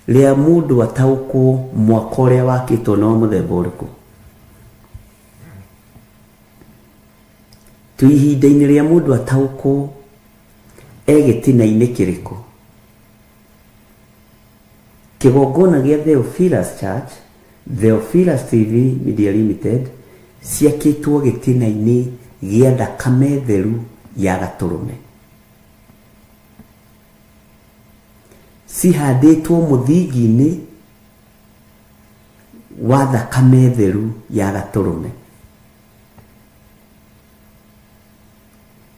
ria mundu ataukwo mwaka uria wakitwo no muthemba uriku tu ihinda-inĩ ria mundu ataukwo egitina-inĩ kĩrĩkũ kĩgongona gĩa Theophilus Church Theophilus TV Media Limited ciakĩtwo gĩtina-inĩ gĩa thakame theru ya Gatũrũme cihandĩtwo mũthingi-inĩ wa thakame theru ya Gatũrũme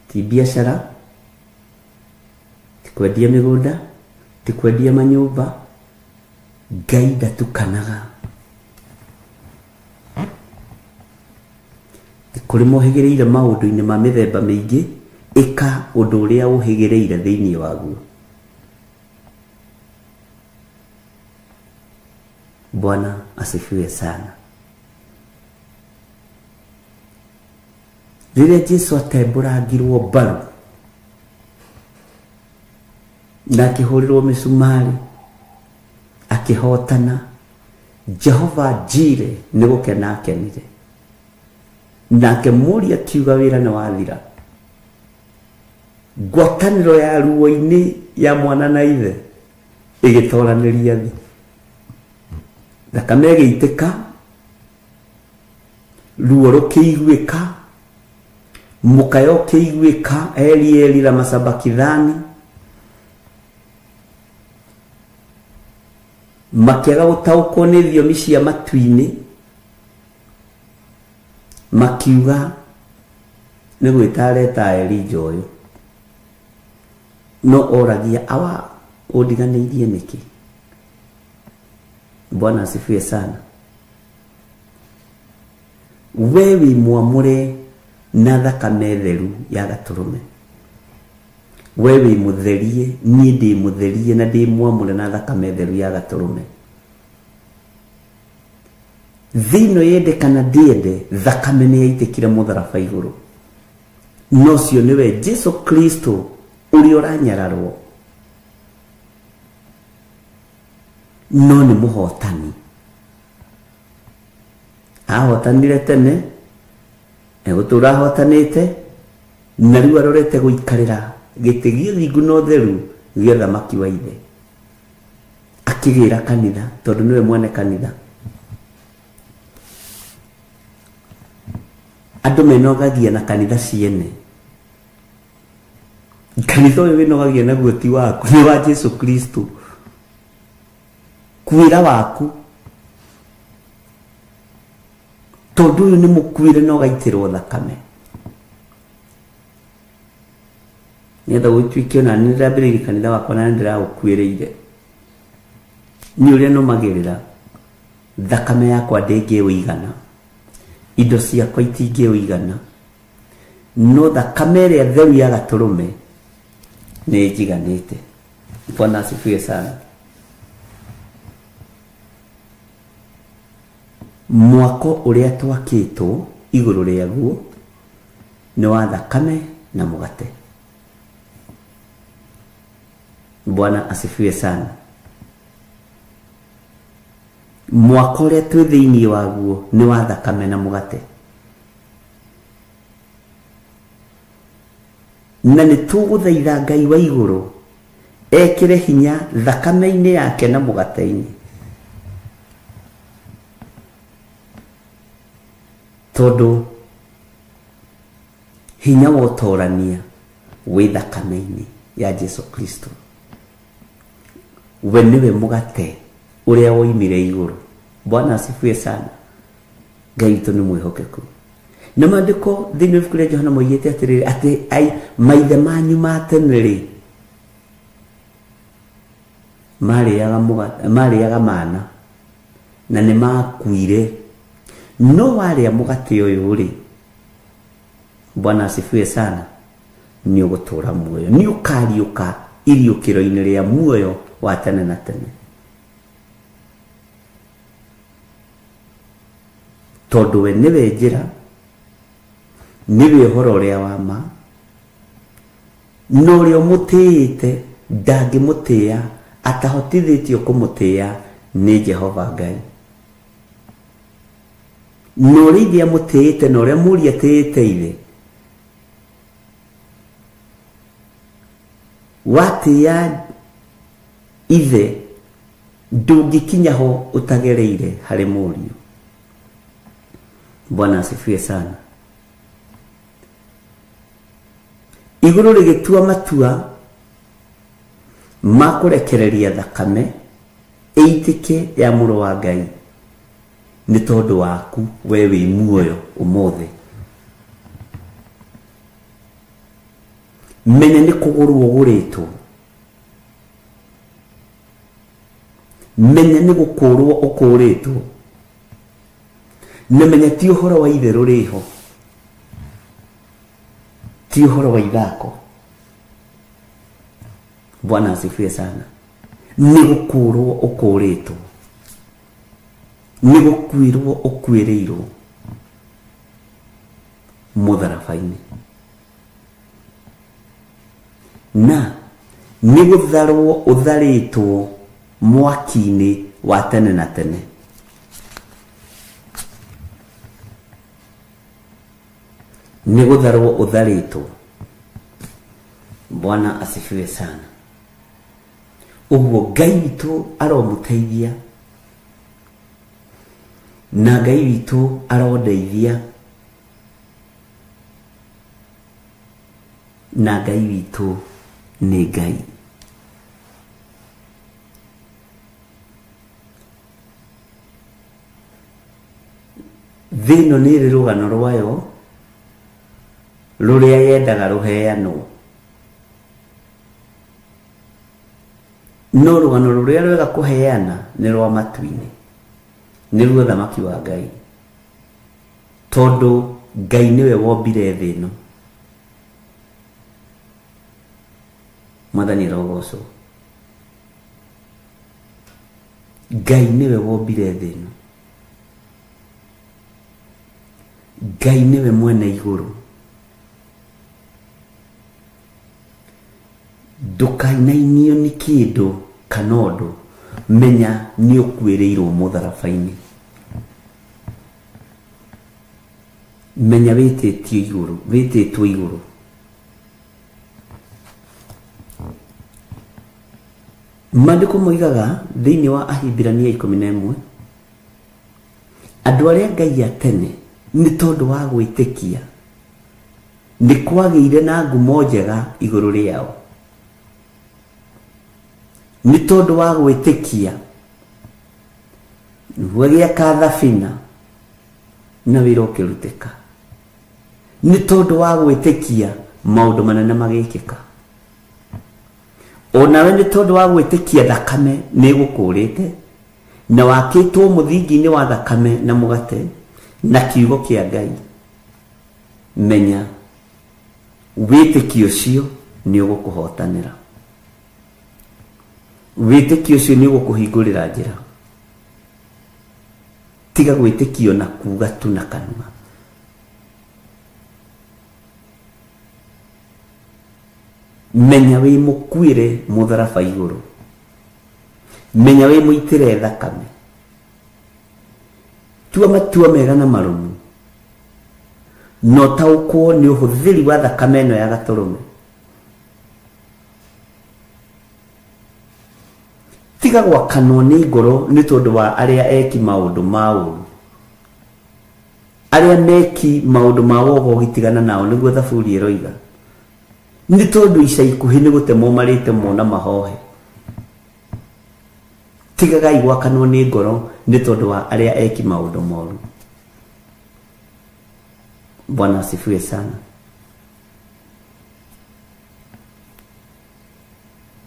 ti biashara ti kwendia mĩgũnda ti kwendia manyũmba Ngai ndatukanaga kuri mohĩgĩrĩire maũndũ-inĩ ma mĩthemba mĩingĩ ĩka ũndũ ũrĩa ũhĩgĩrĩire thĩinĩ waguo Bwana asifiwe sana rĩrĩa Jesũ atembũrangirwo mbaru na akĩhũrĩrwo mĩcumarĩ akĩhotana Jehova Jire nĩ gũkena akenire nake mũria kiuga wĩra nĩ wathira ngwatanĩro ya ruo-inĩ ya mwana na ithe ĩgĩtoranĩria thĩ thakame ĩgĩitĩka ruo rũkĩiguĩka mũkaya ũkĩiguĩka Elieli la Masabakithani makĩaga gũtaũkwo nĩ thiomi cia matu-inĩ makiuga nĩ gwĩta areta Elija ũyũ no oragia awa ũndiganĩirie nĩkĩ Bwana asifiwe sana we wĩ mwamũre na thakame theru ya Gatũrũme we wĩ mũtherie niĩ ndĩ mũtherie na ndĩ mwamũre na thakame theru ya Gatũrũme thĩinĩ yende kana ndiende thakame nĩ yaitĩkire mũtharaba igũrũ no cio nĩwe Jesũ Kristo ũrĩa ũranyararwo no nĩ mũhotani ahotanire tene egũtũra ahotanĩte na rĩu arorete gũikarĩra gĩtĩ gĩa thingu na ũtheru gĩa thamaki wa ithe akĩgĩra kanitha tondũ nĩwe mwene kanitha andũ menogagia na kanitha ciene kanitha ũyũ wĩnogagia naguo ti waku nĩ wa Jesũ Kristo kuĩra waku tondũ ũyũ nĩ mũkuĩre na ũgaitĩrwo thakame nĩgetha gũtuĩke ona nĩ ndĩrambĩrĩirie kanitha wakwa na ndĩraũkuĩrĩire nĩ ũrĩa nũmagĩrĩra thakame yakwa ndĩngĩũigana indo ciakwa itingĩũigana no thakame ĩrĩa theru ya Gatũrũme nĩ njiganĩte Bwana asifiwe sana mwako ũrĩa twakĩtwo igũrũ rĩaguo nĩ wa thakame na mũgate Bwana asifiwe sana mwako ũrĩa twĩ thĩinĩ waguo nĩ wa thakame na mũgate na nĩ tũgũthaitha Ngai wa igũrũ ekĩre hinya thakame-inĩ yake na mũgate-inĩ tondũ hinya wa ũtorania wĩ thakame-inĩ ya Jesũ Kristo we nĩwe mũgate ũrĩa woimire igũrũ Bwana asifiwe sana Ngai witũ nĩ mwĩhokeku na maandĩko thĩinĩ wa ibuku rĩa Johana moigĩte atĩrĩrĩ atĩ maithe manyu ma tene rĩ marĩaga mana na nĩ makuire no warĩa mũgate ũyũ rĩ Bwana asifiwe sana nĩ ũgũtũra muoyo nĩ ũkariũka iriũkĩro-inĩ rĩa muoyo wa tene na tene tondũ we nĩwe njĩra nĩwe ũhoro ũrĩa wa ma no ũrĩa ũmũtĩĩte ndangĩmũtĩĩa atahotithitio kumutia ni Jehova Ngai. No riithia mutiite no ria muri atiite ithe watia ithe ndungikinya ho utagereire hari murio. Bwana asifiwe sana. Iguru rigitua matua makurekereria thakame eitike ya muro wa Ngai ni tondu waku we wi muoyo umothe. Menya ni kugurwo uguritwo, menya ni gukurwo ukuritwo, menya ti uhoro wa ithe ruriho, ti uhoro wa ithako. Bwana asifiwe sana. Ni gukurwo ukuritwo, ni gukwirwo ukwirirwo mutharabaini, na ni gutharwo utharitwo mwaki-ini wa tene na tene. Ni gutharwo utharitwo. Bwana asifiwe sana. Uguo Ngai witu aromuteithia na Ngai witu arondeithia na Ngai witu ni Ngai. Thino ni rugano rwayo ruria yendaga ruheanwo, no rugano ruria rwega kuheana ni rwa matu-ini, ni ruo thamaki wa Ngai, tondu Ngai niwe wombire thi ino. Mwathani rogocwo. Ngai niwe wombire thi ino, Ngai niwe mwene iguru. Ndukainainio ni kindu kana undu, menya ni ukwirirwo mutharabaini, menya wititio iguru, wititwo iguru. Maandiko moigaga thiini wa Ahibirania 11, andu aria Ngai atene ni tondu wa gwitikia ni kwagire na ngumo njega iguru riao, ni tondu wa gwitikia gwagiaka thabina na wira ukirutika, ni tondu wa gwitikia maundu manene magikika. Onawe ni tondu wa gwitikia thakame ni gukurite na wakitwo muthingi-ini wa thakame na mugate na kiugo kia Ngai. Menya witikio ucio ni ugukuhotanira, witikio ucio ni ugukuhingurira njira. Tiga gwitikio na kuga tu na kanua. Menya wi mukwire mutharaba iguru, menya wi muitire thakame. Tua matua mega na marumu, no taukwo ni uhuthiri wa thakame ino ya gaturume. Tiga gwakanwo ni ngoro ni tondu wa aria eki maundu ma uru, aria meki maundu ma wogo gitigana nao niguo thaburi iroiga. Ni tondu ica ikuhi ni gutemwo marite mona mahohe. Tigagai gwakanwo ni ngoro ni tondu wa aria eki maundu moru. Bwana asifiwe sana.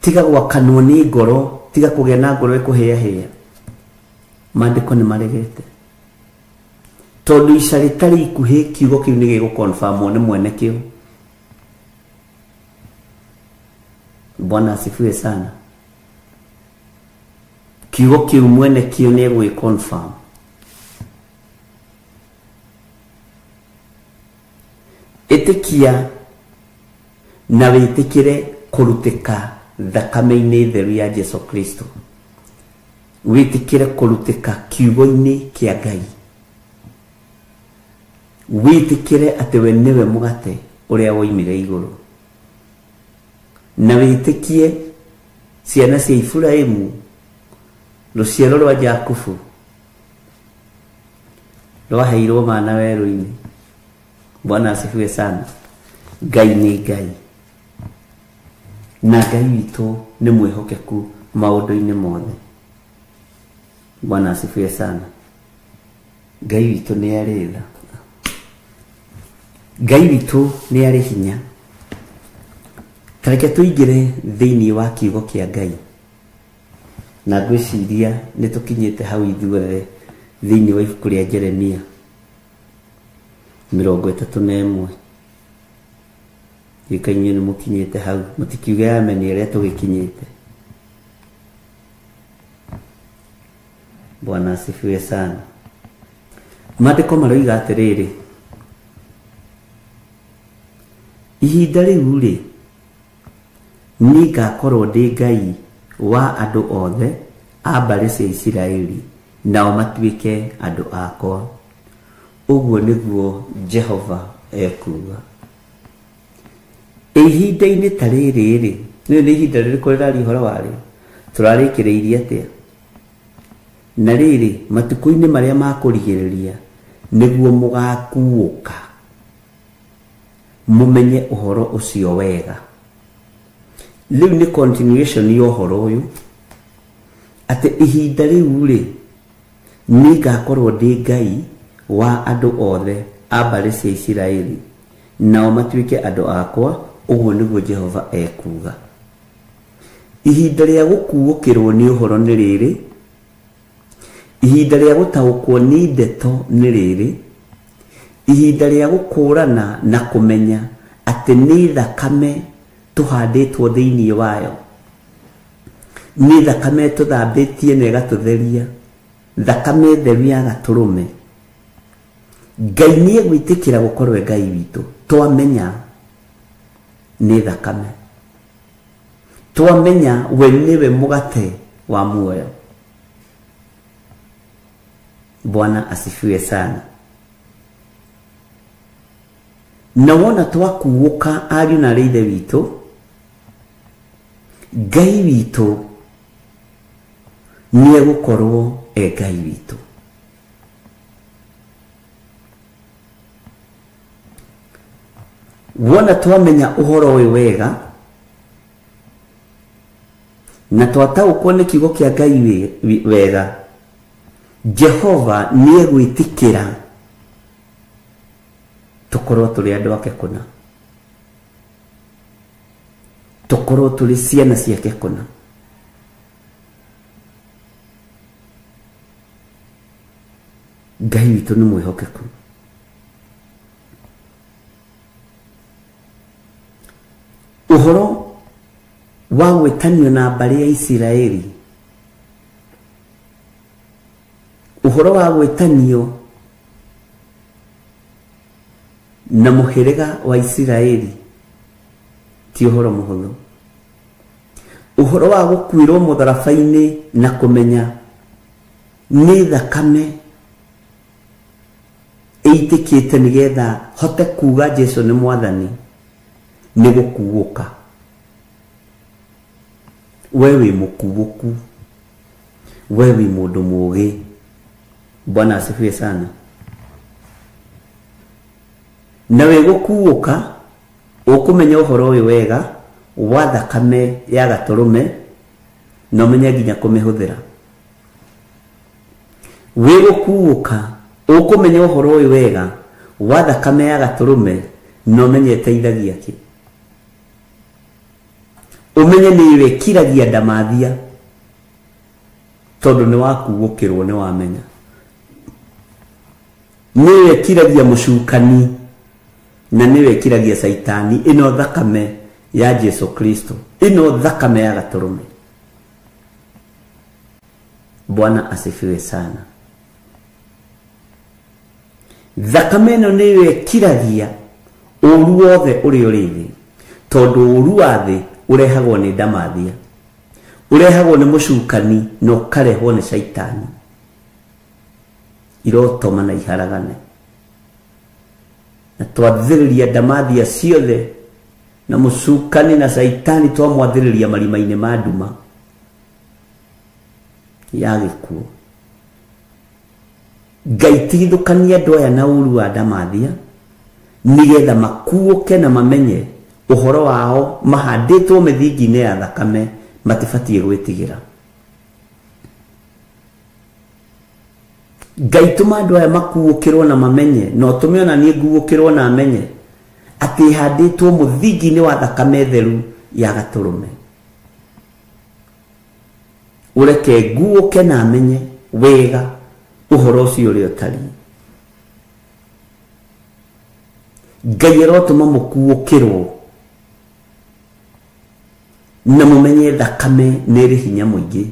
Tiga gwakanwo ni ngoro, tiga kugia na ngoro ikuhia. Maandiko ni maregete. Tondu ica ritari ikuhi kiugo kiu ni gigukonfirmwo ni mwene kio. Bwana asifiwe sana. Kiugo kiu mwene kio ni gwikonfirm. Itikia na witikire kurutika thakame-inĩ theru ya Jesu Kristo, witikire kurutĩka kiugo-inĩ kĩa Ngai, witikire atĩ we nĩwe mũgate ũrĩa woimire igũrũ, na wĩtĩkie ciana cia Iburahĩmu, rũciaro rwa Jakubu rwaheirwo mana werũ-inĩ. Bwana asifiwe sana. Ngai nĩ Ngai, na Ngai witũ nĩ mwĩhokeku maũndũ-inĩ mothe. Bwana asifiwe sana. Ngai witũ nĩ arĩ tha, Ngai witũ nĩ arĩ hinya. Tareke tũingĩre thĩinĩ wa kiugo kĩa Ngai, na ngwĩciria nĩ tũkinyĩte hau ithuothe thĩinĩ wa ibuku rĩa Jeremia 31. Gĩkainĩ nĩ mũkinyĩte hau, mũtikiuge amen ũrĩa tũgĩkinyĩte. Bwana asifiwe sana. Maandĩko maroiga atĩrĩrĩ, ihinda rĩu rĩ, niĩ ngakorwo ndĩ Ngai wa andũ othe a mbarĩ cia Isiraeli, nao matuĩke andũ akwa. Ũguo nĩguo Jehova ekuga. Ihinda-inĩ ta rĩrĩ rĩ, nĩ ihinda rĩrĩkũ rĩraria ũhoro warĩo? Tũrarĩkĩrĩirie atĩa? Na rĩrĩ, matukũ-inĩ marĩa makũrigĩrĩria nĩguo mũgakuũka, mũmenye ũhoro ũcio wega. Rĩu nĩ continuation ya ũhoro ũyũ, atĩ ihinda rĩu rĩ, niĩ ngakorwo ndĩ Ngai wa andũ othe a mbarĩ cia Isiraeli, nao matuĩke andũ akwa. Ũguo nĩguo Jehova ekuga. Ihinda rĩa gũkuũkĩrwo nĩ ũhoro nĩ rĩrĩ, ihinda rĩa gũtaũkwo nĩ ndeto nĩ rĩrĩ, ihinda rĩa gũkũrana na kũmenya atĩ nĩ thakame tũhandĩtwo thĩinĩ wayo, nĩ thakame tũthambĩtie na ĩgatũtheria, thakame theru ya Gatũrũme. Ngai nĩ egwĩtĩkĩra gũkorwo Ngai witũ, twamenya nĩ thakame, twamenya we nĩwe mũgate wa muoyo. Bwana asifiwe sana. Na wona twakuũka ariũ na aarĩ a Ithe witũ, Ngai witũ nĩ egũkorwo Ngai witũ. Wona twamenya ũhoro ũyũ wega, na twataũkwo nĩ kiugo kĩa Ngai wega, Jehova nĩ egwĩtĩkĩra tũkorwo tũrĩ andũ ake kũna, tũkorwo tũrĩ ciana ciake kũna. Ngai witũ nĩ mwĩhokeku. Ũhoro wa gwĩtanio na mbarĩ ya Isiraeli, ũhoro wa gwĩtanio na mũhĩrĩga wa Isiraeli ti ũhoro mũhũthũ. Ũhoro wa gũkuĩrwo mũtharaba-inĩ na kũmenya nĩ thakame ĩitĩkĩte nĩgetha hote kuga Jesũ nĩ Mwathani, nĩ gũkuũka. We wĩ mũkuũku, we wĩ mũndũ mũũgĩ. Bwana asifiwe sana. Na we gũkuũka, ũkũmenya ũhoro ũyũ wega wa thakame ya Gatũrũme, na ũmenye nginya kũmĩhũthĩra. We gũkuũka, ũkũmenya ũhoro ũyũ wega wa thakame ya Gatũrũme, na ũmenye ĩteithagia kĩ. Ũmenye nĩ wĩkiragia ndamathia, tondũ nĩ wakuũkĩrwo, nĩ wamenya. Nĩ wĩkiragia mũcukani, na nĩ wĩkiragia Saitani ĩno thakame ya Jesu Kristo, ĩno thakame ya Gatũrũme. Bwana asifiwe sana. Thakame ĩno nĩ wĩkiragia ũru wothe ũrĩ ũrĩ thĩ, tondũ ũru wa thĩ urehagwo ni ndamathia, urehagwo ni mucukani no karehwo ni shaitani, irotoma na iharagane. Na twathiriria ndamathia ciothe na mucukani na shaitani twamwathiriria marima-ini ma nduma ya gikuo. Ngai tigithukania andu aya na uru wa ndamathia nigetha makuoke na mamenye uhoro wao mahanditwo mithingi-ini ya thakame matibatie gwitigira. Ngai tuma andu aya makuokirwo na mamenye no tume ona nie nguokirwo na amenye ati handitwo muthingi-ini wa thakame theru ya gaturume. Ureke nguoke na amenye wega uhoro ucio uri utari. Ngai arotuma mukuokirwo na mumenye thakame niri hinya muingi.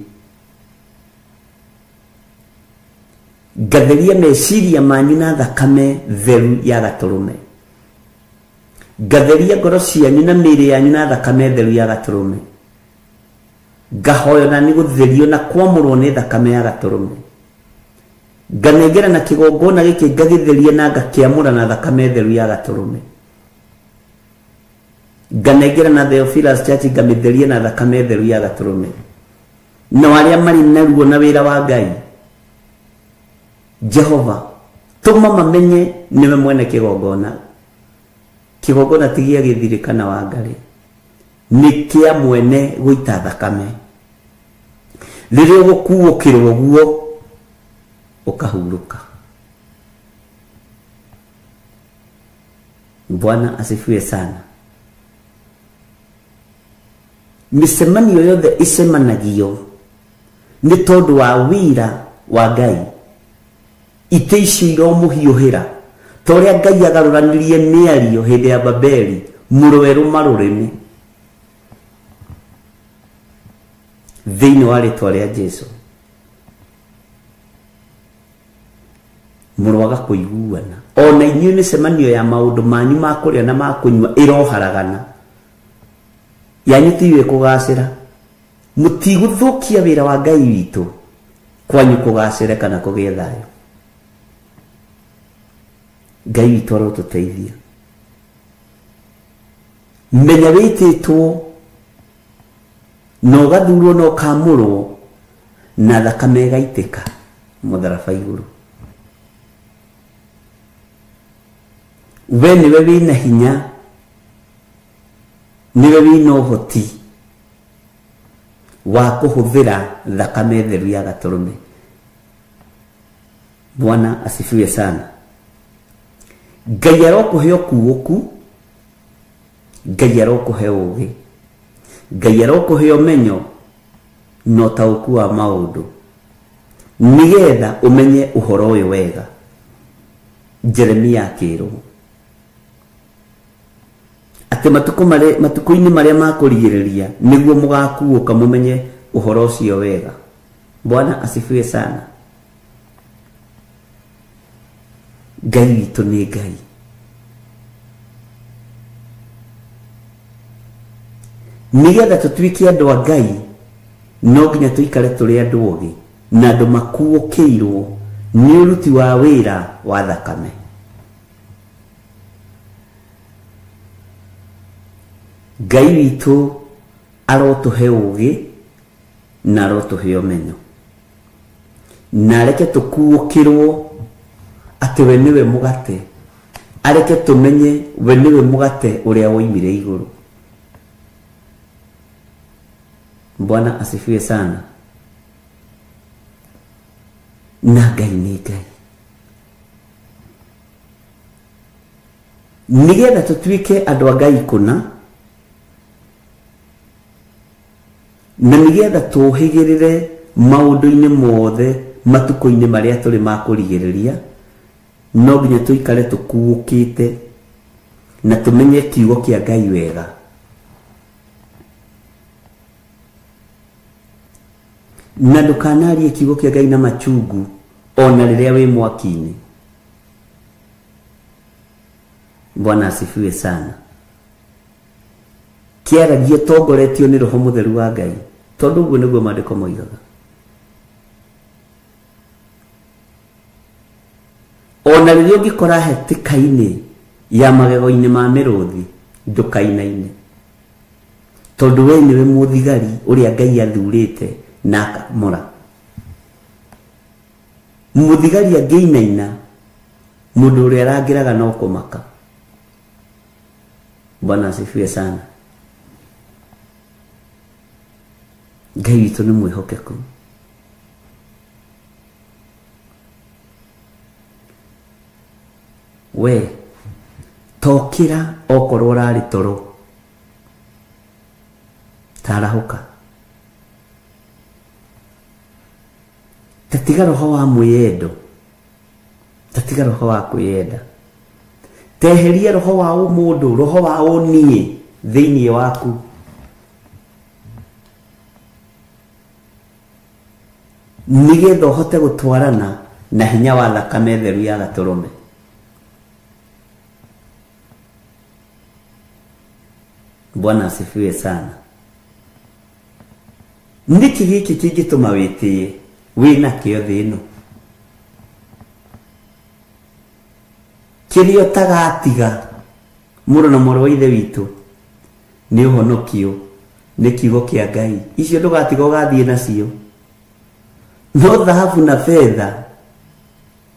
Gatheria meciria manyu na thakame theru ya gaturume. Gatheria ngoro cianyu na mĩĩrĩ yanyu na thakame theru ya gaturume. Ngahoyo na nigutherio na kwamũrwo nĩ thakame ya gaturume. Nganengera na kigongona gĩkĩ ngagitheria na ngakiamũra na thakame theru ya gaturume. Nganengera na Theophilus Church ngamitheria na thakame theru ya gaturume. Na arĩa marĩ naruo na wĩra wa Ngai, Jehova tuma mamenye niwe mwene kigongona. Kigongona tigia gĩthirikana wa Ngai, nĩ kĩa mwene gũita thakame. Rĩrĩa ũgũkuũkĩrwo guo ukahurũka. Bwana asifiwe sana. Mĩcemanio yothe icemanagio nĩ tondũ wa wĩra wa Ngai. Ite icio iromũhiũhĩra ta ũrĩa Ngai agarũranirie mĩario hĩndĩ ya Babeli mũrũweru marũrĩmĩ thĩinĩ wa rĩtwa rĩa Jesũ. Mũrwaga kũiguana ona inyuĩ mĩcemanio ya maũndũ manyu ma kũrĩa na ma kũnyua ĩroharagana, yanyu tiwe kũgacĩra. Mũtigũthũkia wĩra wa Ngai witũ kwanyu kũgacĩre kana kũgĩa thayũ. Ngai witũ arotũteithia. Menya wĩtĩtwo na ũgathurwo na ũkamũrwo na thakame ĩgaitĩka mũtharaba igũrũ. We niwe wĩna hinya, niwe wĩna ũhoti wa kũhũthĩra thakame theru ya gaturume. Bwana asifiwe sana. Ngai arokũhe ũkuũku, Ngai arokũhe ũũgĩ, Ngai arokũhe ũmenyo na ũtaũku wa maũndũ nigetha ũmenye ũhoro ũyũ wega. Jeremia akĩrwo atĩ matukũ-inĩ marĩa makũrigĩrĩria nĩguo mũgakuũka mũmenye ũhoro ũcio wega. Bwana asifiwe sana. Ngai witũ nĩ Ngai. Nigetha tũtuĩke andũ a Ngai no nginya tũikare tũrĩ andũ ogĩ na andũ makuũkĩirwo nĩ ũruti wa wĩra wa thakame. Ngai witũ arotũhe ũgĩ na arotũhe ũmenyo na areke tũkuũkĩrwo atĩ we niwe mũgate, areke tũmenye we niwe mũgate ũrĩa woimire igũrũ. Bwana asifiwe sana. Na Ngai nĩ Ngai. Nigetha tũtuĩke andũ a Ngai kũna na nigetha tũhĩgĩrĩre maũndũ-inĩ mothe matukũ-inĩ marĩa tũrĩ ma kũrigĩrĩria, no nginya tũikare tũkuũkĩte na tũmenye kiugo kĩa Ngai wega. Na ndũkanarie kiugo kĩa Ngai na machungu ona rĩrĩa wĩ mwaki-inĩ. Bwana asifiwe sana. kĩaragia tongoretio nĩ Roho Mũtheru wa Ngai, tondũ ũguo nĩguo maandĩko moigaga. Ona rĩrĩa ũngĩkora hatĩka-inĩ ya magego-inĩ ma mĩrũthi, ndũkainaine, tondũ we nĩwe mũthigari ũrĩa Ngai athurĩte na akamũra. Mũthigari angĩinaina, mũndũ ũrĩa arangĩraga no kũmaka. Bwana asifiwe sana. Ngai witũ nĩ mwĩhokeku. We tokĩra okorwo ũrarĩ toro, tarahũka, tatiga roho wa mwĩyendo, tatiga roho wa kwĩyenda, teheria roho wa ũmũndũ, roho wa ũniĩ thĩinĩ waku. Nĩgetha ũhote gũtwarana na hinya wa thakame theru ya Gatũrũme. Bwana asifiwe sana. Nĩkĩ gĩkĩ kĩngĩtũma wĩtĩye wĩna kĩo thĩ ĩno? Kĩrĩa ũtagatiga mũrũ na mũrũ wa ithe witũ nĩ ũhonokio, nĩ kiugo kĩa Ngai. Icio ndũgatiga ũgathiĩ nacio. No thahabu na fedha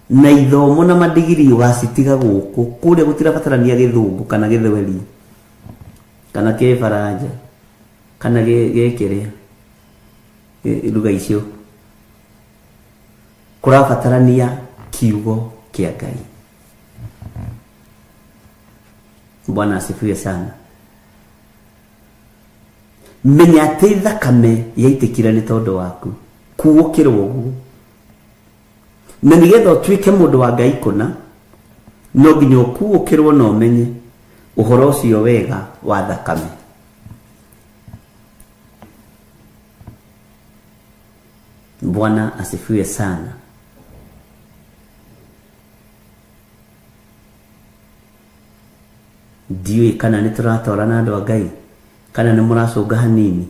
na ithomo na madigiri ũgacitiga gũkũ, kũrĩa gũtirabatarania gĩthũngũ kana gĩthweri kana kĩbaranja kana gĩkĩrĩa lugha icio. Kũrabatarania kiugo kĩa Ngai. Bwana asifiwe sana. Menya atĩ thakame yaitĩkire nĩ tondũ waku, kuũkĩrwo ũguo. Na nĩgetha ũtuĩke mũndũ wa Ngai kũna, no nginya ũkuũkĩrwo na ũmenye ũhoro ũcio wega wa thakame. Bwana asifiwe sana. Ndiũĩ kana nĩ tũratwarana andũ a Ngai, kana nĩ mũracũnga hanini.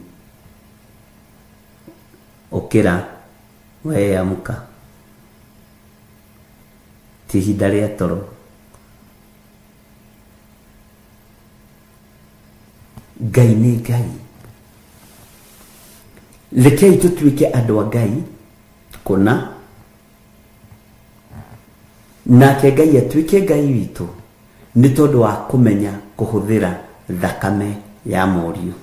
Ũkĩra, we amũka, ti ihinda rĩa toro. Ngai nĩ Ngai. Rekei tũtuĩke andũ a Ngai kũna, nake Ngai atuĩke Ngai witũ nĩ tondũ wa kũmenya kũhũthĩra thakame ya mũriũ.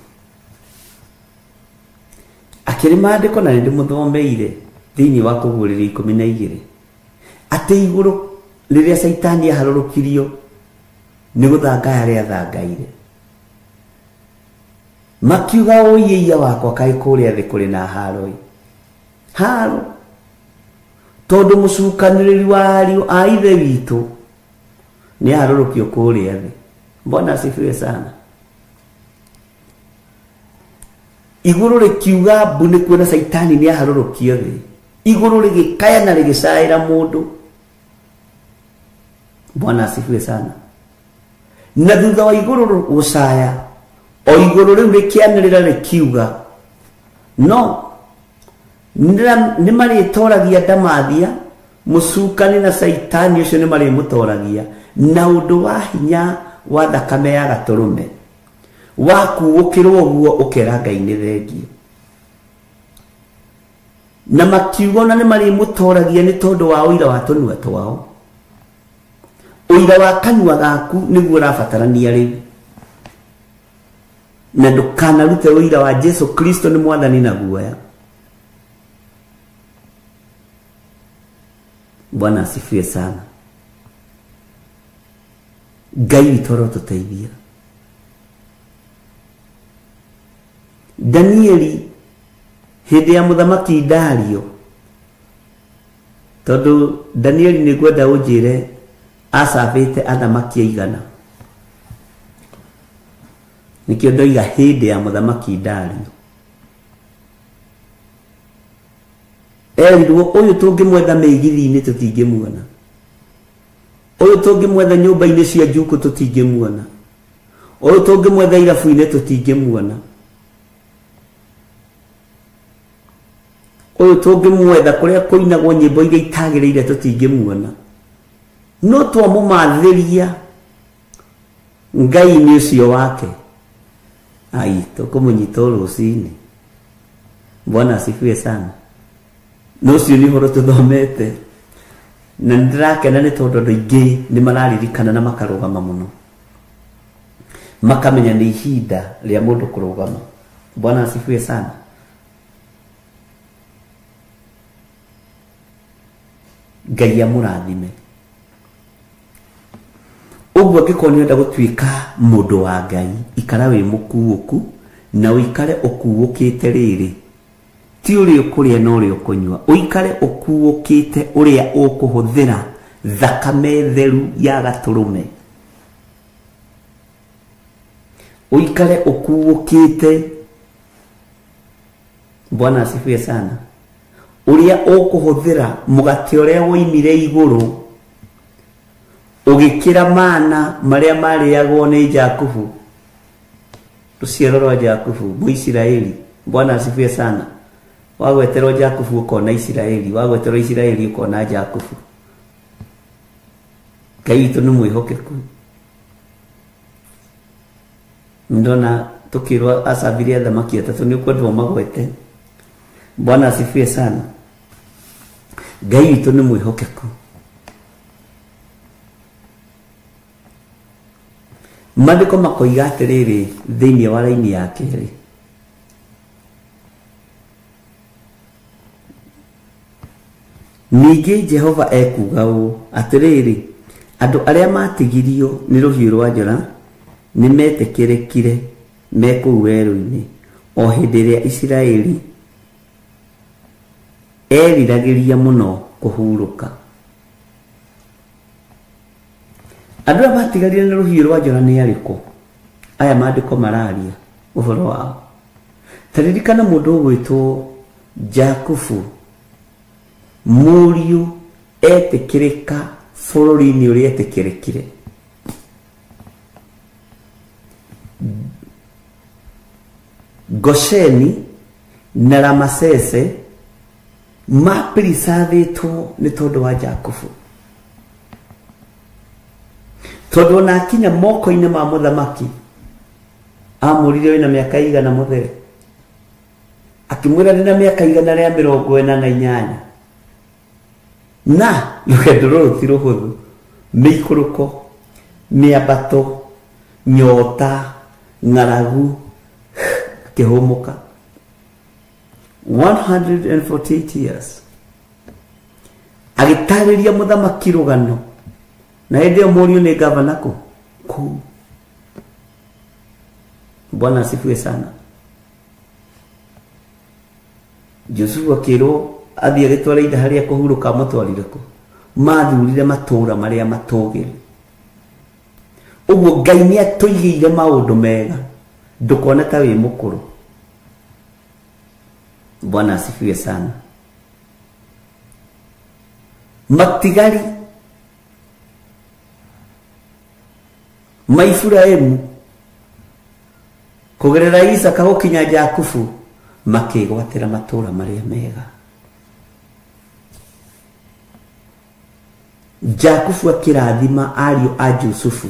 Akĩrĩ maandĩko na nĩndĩmũthomeire thĩinĩ wa Kũguũrĩrio 12 atĩ igũrũ rĩrĩa Saitani aharũrũkirio nĩ gũthanga arĩa athangaire, makiuga ũiya wakwa kaĩ kũrĩa thĩ kũrĩ na haro. Haro tondũ mũcukanĩrĩri wa ariũ a ithe witũ nĩ aharũrũkio kũrĩa thĩ. Bwana asifiwe sana. Igũrũ rĩkiuga mbu nĩ kuona Saitani nĩ aharũrũkio thĩ, igũrũ rĩgĩkaya na rĩgĩcaĩra mũndũ. Bwana asifiwe sana. Na thutha wa igũrũ gũcaya, o igũrũ rĩu rĩkĩanĩrĩra rĩkiuga no nĩ marĩtoragia ndamathia, mũcukani na Saitani ũcio nĩ marĩmũtoragia na ũndũ wa hinya wa thakame ya Gatũrũme. Wakuũkĩrwo ũguo ũkera Ngai nĩ thengio. Na makiuga na nĩ marĩmũtoragia nĩ tondũ wa ũira wa tũnua twao. Ũira wa kanua gaku nĩguo ũrabatarania rĩu. Na ndũkanarute ũira wa Jesu Kristo nĩ Mwathani na guoya. Bwana asifiwe sana. Ngai witũ arotũteithia. Danieli hĩndĩ ya mũthamaki Dario, tondũ Danieli nĩ ngwenda ũnjĩre acabĩte athamaki aigana. Nĩkĩo ndoiga hĩndĩ ya mũthamaki Dario. Erirwo ũyũ tũngĩmwetha mĩgithi-inĩ tũtingĩmuona, ũyũ tũngĩmwetha nyũmba-inĩ cia njuku tũtingĩmuona, Oyo tungimwetha irabu-inĩ tũtingĩmuona. Oyo tungimwetha kũrĩa kũinagwo nyĩmbo iria itagĩrĩire tũtingĩmuona. No twamũmathĩria Ngai-inĩ ũcio wake, ai tũkũmũnyita rũcinĩ. Bwana asifiwe sana. No ũcio nĩ ũhoro tũthomete, na ndĩrakena nĩ tondũ andũ aingĩ nĩ mararirikana na makarũgama mũno, makamenya nĩ ihinda rĩa mũndũ kũrũgama. Bwana asifiwe sana. Ngai amũrathime. Ũguo angĩkorwo nĩũrenda gũtuĩka mũndũ wa Ngai, ikara wĩ mũkuũku na ũikare ũkuũkĩte rĩrĩ, ti ũrĩa ũkũrĩa na ũrĩa ũkũnyua. Ũikare ũkuũkĩte ũrĩa ũkũhũthĩra thakame theru ya Gatũrũme. Ũikare ũkuũkĩte, Bwana asifiwe sana, ũrĩa ũkũhũthĩra mũgate ũrĩa woimire igũrũ ũgĩkĩra mana marĩa marĩagwo nĩ Jakubu, rũciaro rwa Jakubu, Mũisiraeli. Bwana asifiwe sana. Wagweterwo Jakubu ũkona Isiraeli, wagweterwo Isiraeli ũkona Jakubu. Ngai witũ nĩ mwĩhokeku. Ndona tũkĩrwo acambire thamaki atatũ nĩ ũkwendwo magwete. Bwana asifiwe sana. Ngai witũ nĩ mwĩhokeku. Maandĩko makoiga atĩrĩrĩ thĩinĩ wa raini ya kerĩ, ningĩ Jehova ekuga ũũ atĩrĩrĩ, andũ arĩa matigirio nĩ rũhiũ rwa njora nĩ metĩkĩrĩkire me kũu werũ-inĩ, o hĩndĩ ĩrĩa Isiraeli eriragĩria mũno kũhurũka. Andũ arĩa matigarire nĩ rũhiũ rwa njora nĩ arĩkũ? Aya maandĩko mararia ũhoro wao. Taririkana mũndũ ũgwĩtwo Jakubu, mũriũ etĩkĩrĩka bũrũri-inĩ ũrĩa etĩkĩrĩkire. Gosheni na Ramasese mapiricathĩtwo nĩ tondũ wa Jakubu, tondũ ona akinya moko-inĩ ma mũthamaki amũrire wĩna mĩaka igana mũthere, akĩmwĩra ndĩna mĩaka igana rĩa 48, na rũgendo rũrũ ti rũhũthũ, mĩikũrũko, mĩambato, nyota, ng'aragu, kĩhũmũka. 148 years agĩtarĩria mũthamaki rũgano, na hĩndĩ ĩyo mũriũ nĩ gavana kũu. Bwana asifiwe sana. Joshua akĩrwo athiĩ agĩtwara ida harĩa kũhurũka, amũtwarire kũ? Mathurire matũũra marĩa matũũgĩru. Ũguo Ngai nĩ atũigĩire maũndũ mega, ndũkone ta wĩ mũkũrũ. Bwana asifiwe sana. Matigari ma Iburahĩmu kũgerera Isaka gũkinya Jakubu makĩgwatĩra matũũra marĩa mega. Jakubu akĩrathima ariũ a Jusufu,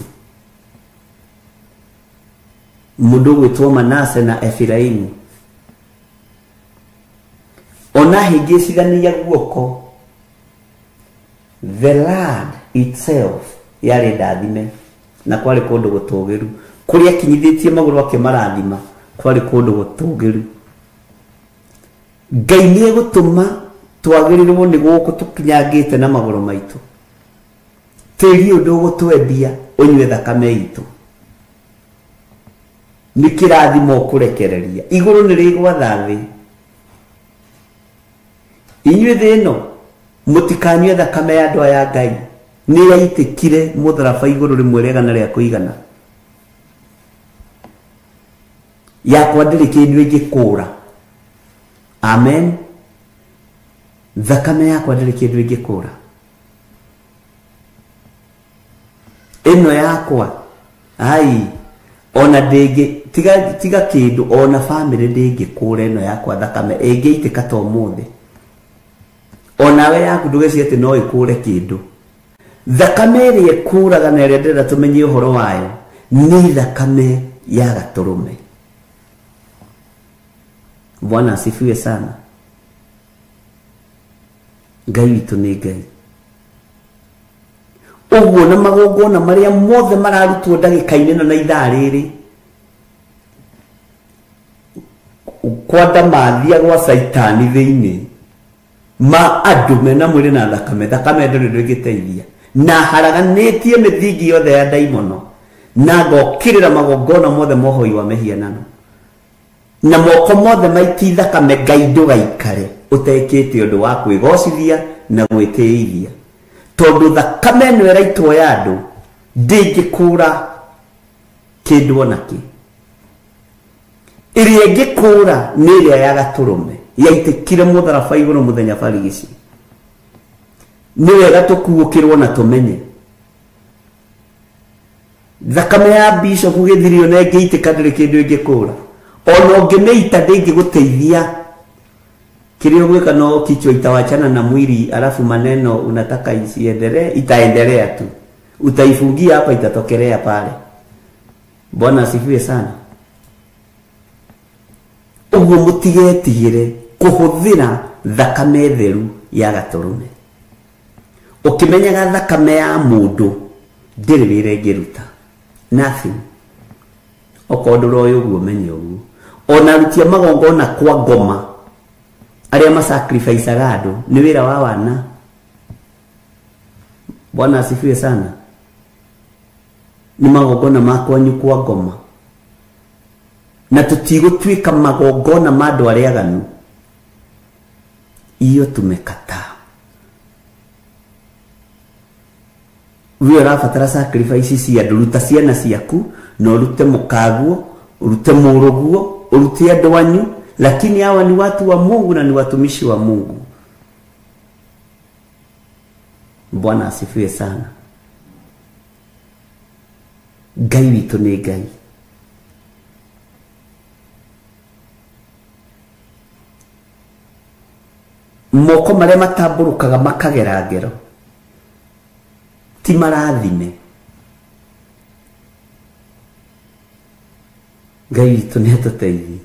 mũndũ gwĩtwo Manase na Efiraimu. Ona hĩngĩ cigania guoko, the land itself yarĩ ndathime, na kwarĩ kũndũ gũtũũgĩru. Kũrĩa akinyithĩtie magũrũ akĩmarathima kwarĩ kũndũ gũtũũgĩru. Ngai nĩ egũtũma twagĩrĩrwo nĩ gũkũ tũkinyangĩte na magũrũ maitũ. Tĩri ũndũ ũgũtwendia ũnyue thakame itũ. Nĩ kĩrathimo kũrekereria. Igũrũ nĩ rĩgwatha thĩ. Inyuĩ thĩ ĩno mũtikanyue thakame ya andũ aya Ngai. Nĩ yaitĩkire mũtharaba igũrũ rĩmwe rĩagana rĩa kũigana. Yakwa ndĩrĩ kĩndũ ĩngĩkũra. Amen. Thakame yakwa ndĩrĩ kĩndũ ĩngĩkũra. Ĩno yakwa, ai, ona ndingi tiga kindu ona family ndingi kure no yakwa thakame ingiitika to muthe ona we yaku ndugeci ati no ikure kindu thakame iri kuraga na iri ndira tumenye uhoro wayo ni thakame ya gaturume. Bwana asifiwe sana. Ngai witu ni Ngai. Uguo na magongona maria mothe mararutwo ndagika-ini na ithaa riri kwanda mathia gwa saitani thiini ma andu mena mwiri na thakame nduri ndugiteithia na haraganitie mithingi yothe ya daimono na ngokirira magongona mothe mohoi wa mehianano na moko mothe maiti thakame Ngai ndugaikare utekite undu wa kwigocithia na gwitiithia tondu thakame no iraitwo ya andu ndingikura kindu onaki iria ingikura ni iria ya gaturume yaitikire mutharaba iguru muthenya barigici ni wega tukuukirwo na tumenye thakame ya bishop githirio na ngeitika ndiri kindu ingikura ono ngimeita ndingiguteithia kilio gweka no kichwa itawachana na mwili alafu maneno unataka isiendelee itaendelea tu utaifungia hapa itatokelea pale. Bwana asifiwe sana. Uguo mutigetigire kuhuthira thakame theru ya gaturume ukimenyaga thakame ya mundu ndiri wire ngiruta nothing okondoro uyu uguo menye uguo ona rutia magongona kwa ngoma aria ma sacrifice agado ni wira wa wana. Bwana asifiwe sana. Ni magongona makwanyu kwa ngoma na tutigutwika magongona madu ariaganu iyo tumekata. Wewe rafatara sacrifice cia nduruta ciana ciaku no rute mukaguo rute muruguo rute andu wanyu lakini hawa ni watu wa Mungu na ni watumishi wa Mungu. Bwana asifiwe sana. Ngai witu ni Ngai. Moko maria matamburukaga makagera ngero ti marathime. Ngai witu ni atuteithie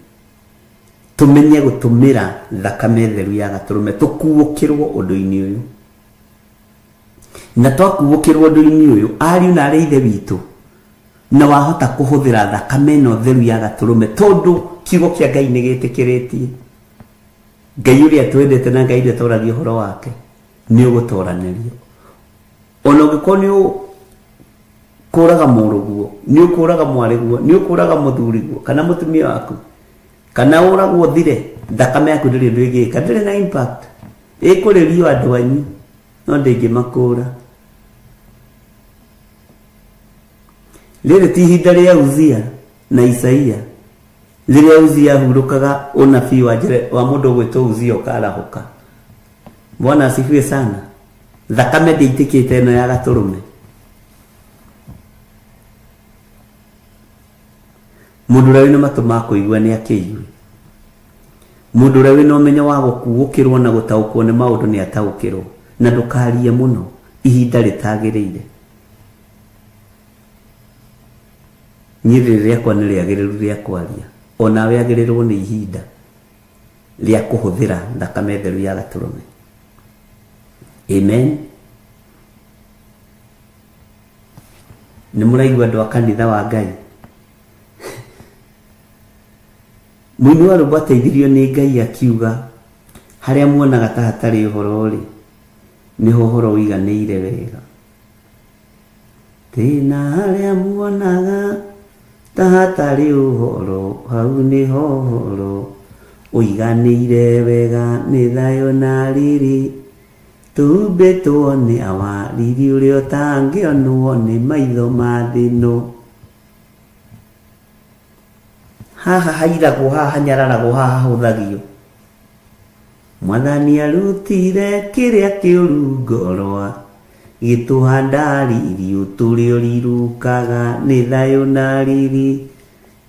tumenye gutumira thakame theru ya gaturume tukuukirwo undu-ini uyu na twakuukirwo undu-ini uyu ari na reithe witu na wahota kuhuthira thakame no theru ya gaturume tondu kiugo kia Ngai ni gitikiritie. Ngai uria twendete na Ngai ndetoragia uhoro wake ni ugutoranirio ona ungikorwo kuraga muruguo ni ukuraga mwariguo ni ukuraga muthuriguo kana mutumia waku kana uragwo thire thakame yaku ndiri ndwigika ndiri na impact ikuririo andu anyu no ndingimakura. Riri ti ihinda ria Uzia na Isaia riria Uzia hurukaga unabii wa mundu gwitwo Uzia ukarahuka. Bwana asifiwe sana. Thakame ndiitikite no ya gaturume. Mundu rawi no matuma kuigua ni akiigwe. Mundu rawi no menyo wa gukuukirwo na gutaukwo ni maundu ni ataukirwo na ndukarie muno ihinda ritagirire. Nyiri riakwa ni riagiriru ria kwaria ona we agirirwo ni ihinda ria kuhuthira thakame theru ya gaturume. Amen. Ni muraigua andu a kanitha wa Ngai. Mwini wa rwimbo ateithirio ni Ngai akiuga haria muonaga ta hatari uhoro ri niho uhoro wiganiire wega. Tina haria muonaga ta hatari uhoro hau niho uhoro uiganiire wega ni thayo na riri tumbe tuone awa riri uria utangionwo ni maitho ma thino. Haha hairagwo haha nyararagwo haha huthagio Mwathani arutire kiria kiuru ngorwa gituhanda riri uturio rirukaga ni thayo na riri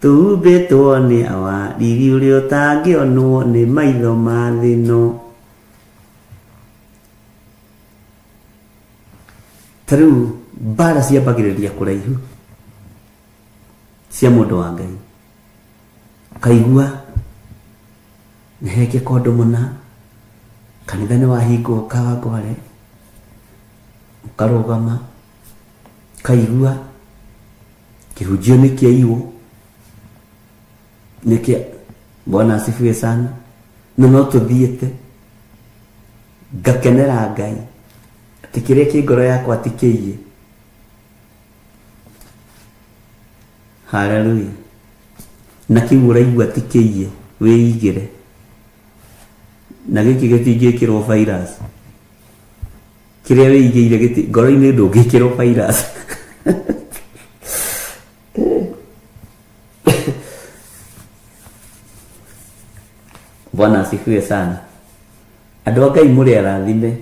tuhumbĩtwo nĩ awa riri ũrĩa ũtangĩonwo nĩ maitho ma thĩ ĩno. Ta rĩu mbara ciambagĩrĩria kũraihu cia mũndũ wa Ngai, kaigua nĩ hekĩka ũndũ mũna, kanitha nĩ wahingwo Kawangware, ũkarũgama, kaigua kĩhunjio nĩ kĩaiywo, nĩkĩa Bwana asifiwe sana, no tũthiĩte ngakenera Ngai atĩ kĩrĩa kĩ ngoro yakwa atĩ kĩiye. Haleluya. Na kĩu ũraigua atĩ kĩiye wĩigĩre, na gĩkĩ gĩtingĩkĩrwo virus, kĩrĩa wĩigĩire ngoro-inĩ ndũngĩkĩrwo virus. Bwana asifiwe sana. Andũ a Ngai mũrĩ arathime,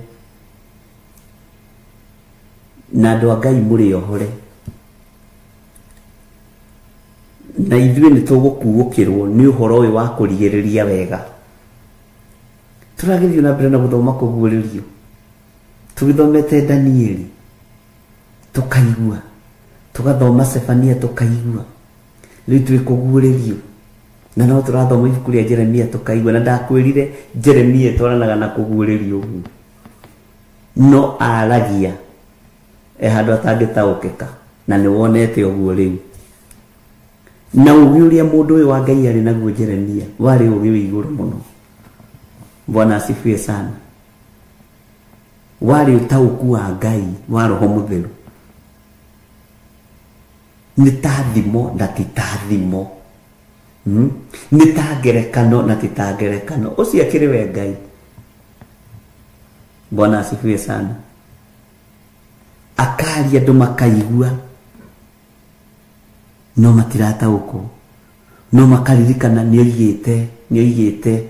na andũ a Ngai mũrĩ ohore, na ithuĩ nĩ tũgũkuũkĩrwo nĩ ũhoro ũyũ wa kũrigĩrĩria wega. Tũragĩthiĩ na mbere na gũthoma kũguũrĩrio, tũgĩthomete Danieli tũkaigua, tũgathoma Sefania tũkaigua, rĩu twĩ kũguũrĩrio, na no tũrathoma ibuku rĩa Jeremia tũkaigua. Na ndakwĩrire Jeremia twaranaga na kũguũrĩrio ũguo, no aragia handũ atangĩtaũkĩka, na nĩ wonete ũguo rĩu. Na ũgĩ ũrĩa mũndũ ũyũ wa Ngai arĩ naguo Jeremia warĩ ũgĩ wĩ igũrũ mũno. Bwana asifiwe sana. Warĩ ũtaũku wa Ngai wa Roho Mũtheru, nĩ ta thimo na ti ta thimo, nĩ ta ngerekano na ti ta ngerekano. Ũcio akĩrĩ we Ngai. Bwana asifiwe sana. Akaria andũ makaigua, no matirataũkwo, no makaririkana nĩ oigĩte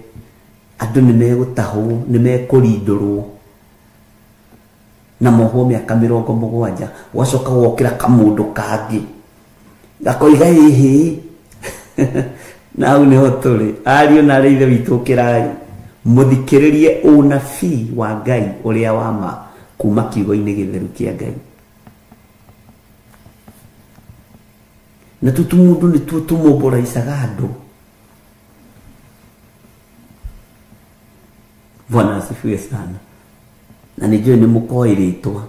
andũ nĩ megũtahwo, nĩ mekũrindũrwo na mohwo mĩaka 70, gwacoka gokĩra kamũndũ kangĩ gakoiga hĩhĩ. Na hau nĩho tũrĩ. Ariũ na arĩ ithe witũ kĩrai, mũthikĩrĩrie ũnabii wa Ngai ũrĩa wa ma kuma kiugo-inĩ gĩtheru kĩa Ngai. Na mũndũ nĩ tuo tũmũmbũraicaga andũ. Bwana asifiwe sana. Na nĩ njũĩ nĩ mũkoĩ rĩtwa,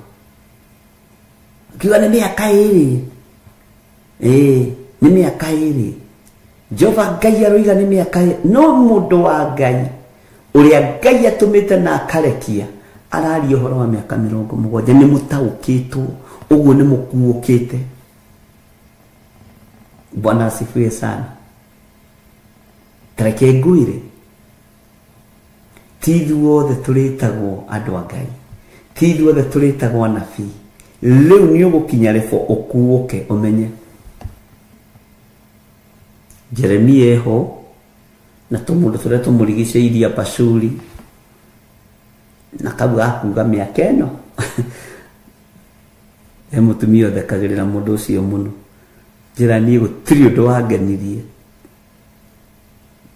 kiuga nĩ mĩaka 2, nĩ mĩaka 2. Jehova Ngai aroiga nĩ mĩaka 2, no mũndũ wa Ngai ũrĩa Ngai atũmĩte na akarekia araria ũhoro wa mĩaka 70. Nĩ mũtaũkĩtwo, ũguo nĩ mũkuũkĩte. Bwana asifiwe sana. Tareke ngwĩre, ti ithuothe tũrĩtagwo andũ a Ngai, ti ithuothe tũrĩtagwo anabii. Rĩu nĩ ũgũkinya rebo ũkuũke ũmenye Jeremia eho na tũmũndũ tũrĩa tũmũrigicĩirie Pashuri, na kau akuga mĩaka ĩno. Mũtumia ũthekagĩrĩra mũndũ ũcio mũno. Njĩra niĩ gũtirĩ ũndũ wangenirie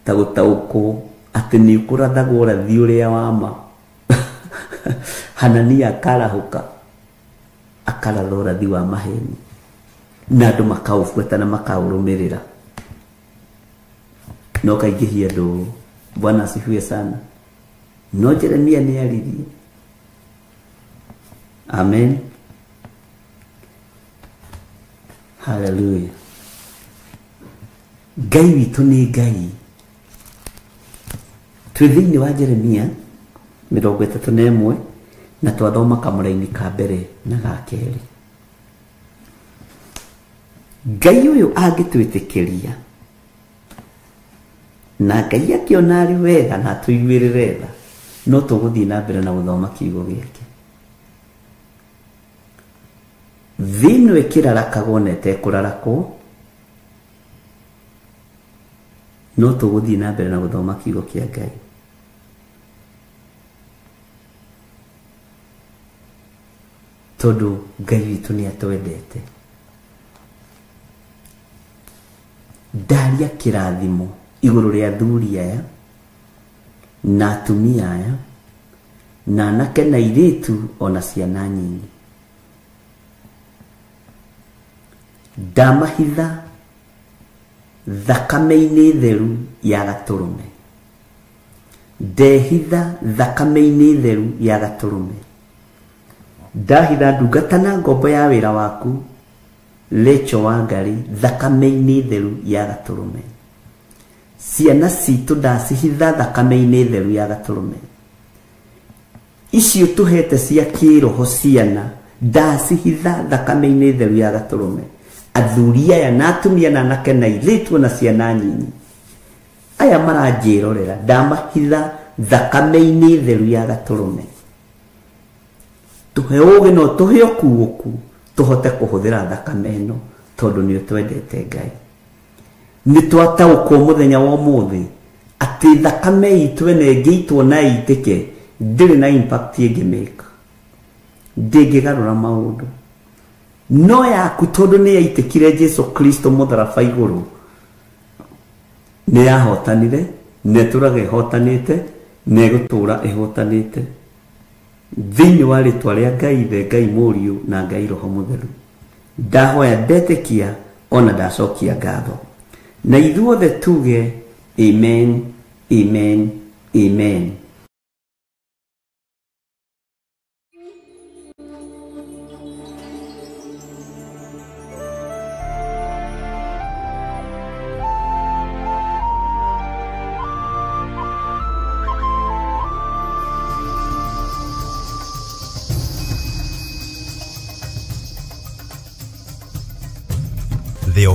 ta gũtaũkwo atĩ nĩ ũkũrathagwo ũrathi ũrĩa wa ma. Hanania akarahũka, akaratha ũrathi wa maheni, na andũ makaũbuata na makaũrũmĩrĩra, no kaingĩhia andũ. Bwana asifiwe sana. No Jeremia nĩ aririe. Amen. Hallelujah. Ngai witũ nĩ Ngai. Twĩ thĩinĩ wa Jeremia 31 na twathoma kamũra-inĩ ka mbere na ga kerĩ. Ngai ũyũ angĩtwĩtĩkĩria na Ngai akĩona arĩ wega na tũiguĩrĩre tha, no tũgũthiĩ na mbere na gũthoma kiugo gĩake. Thĩinĩ ĩkĩrarakagwo na ĩtekũrarakwo, no tũgũthiĩ na mbere na gũthoma kiugo kĩa Ngai. Tondũ Ngai witũ nĩ atwendete. ndaria kirathimo iguru ria athuri aya na atumia aya na anake na airitu ona ciana nyinyi. Ndamahitha thakame-inĩ theru ya Gatũrũme. Ndehitha thakame-inĩ theru ya Gatũrũme. Ndahitha ndungata na ngombo ya wĩra waku Rachel Wangari thakame-inĩ theru ya Gatũrũme. Ciana citũ ndacihitha thakame-inĩ theru ya Gatũrũme. Icio tuhete cia kĩroho ciana ndacihitha thakame-inĩ theru ya Gatũrũme. Athuri aya na atumia na anake na airĩtu na ciana nyinyi aya maranjĩrorera ndamahitha thakame-inĩ theru ya Gatũrũme. Tuhe ũgĩ no tuhe ũkuũku tuhote kũhũthĩra thakame ĩno tondũ nĩ twendete Ngai. Nĩ twataũkwo mũthenya wa ũmũthĩ atĩ thakame itũ ĩno ĩngĩitwo na ĩitĩke ndĩrĩ na impact ĩngĩmĩka, ndĩngĩgarũra maũndũ. No yaku tondũ nĩ yaitĩkire Jesu Kristo mũtharaba igũrũ nĩ yahotanire, nĩ ĩtũũraga ĩhotanĩte, na ĩgũtũũra ĩhotanĩte thĩinĩ wa rĩtwa rĩa Ngai Ithe, Ngai Mũriũ na Ngai Roho Mũtheru. Ndahoya ndetĩkia ona ndacokia ngatho, na ithuothe tuge amen, amen, amen. The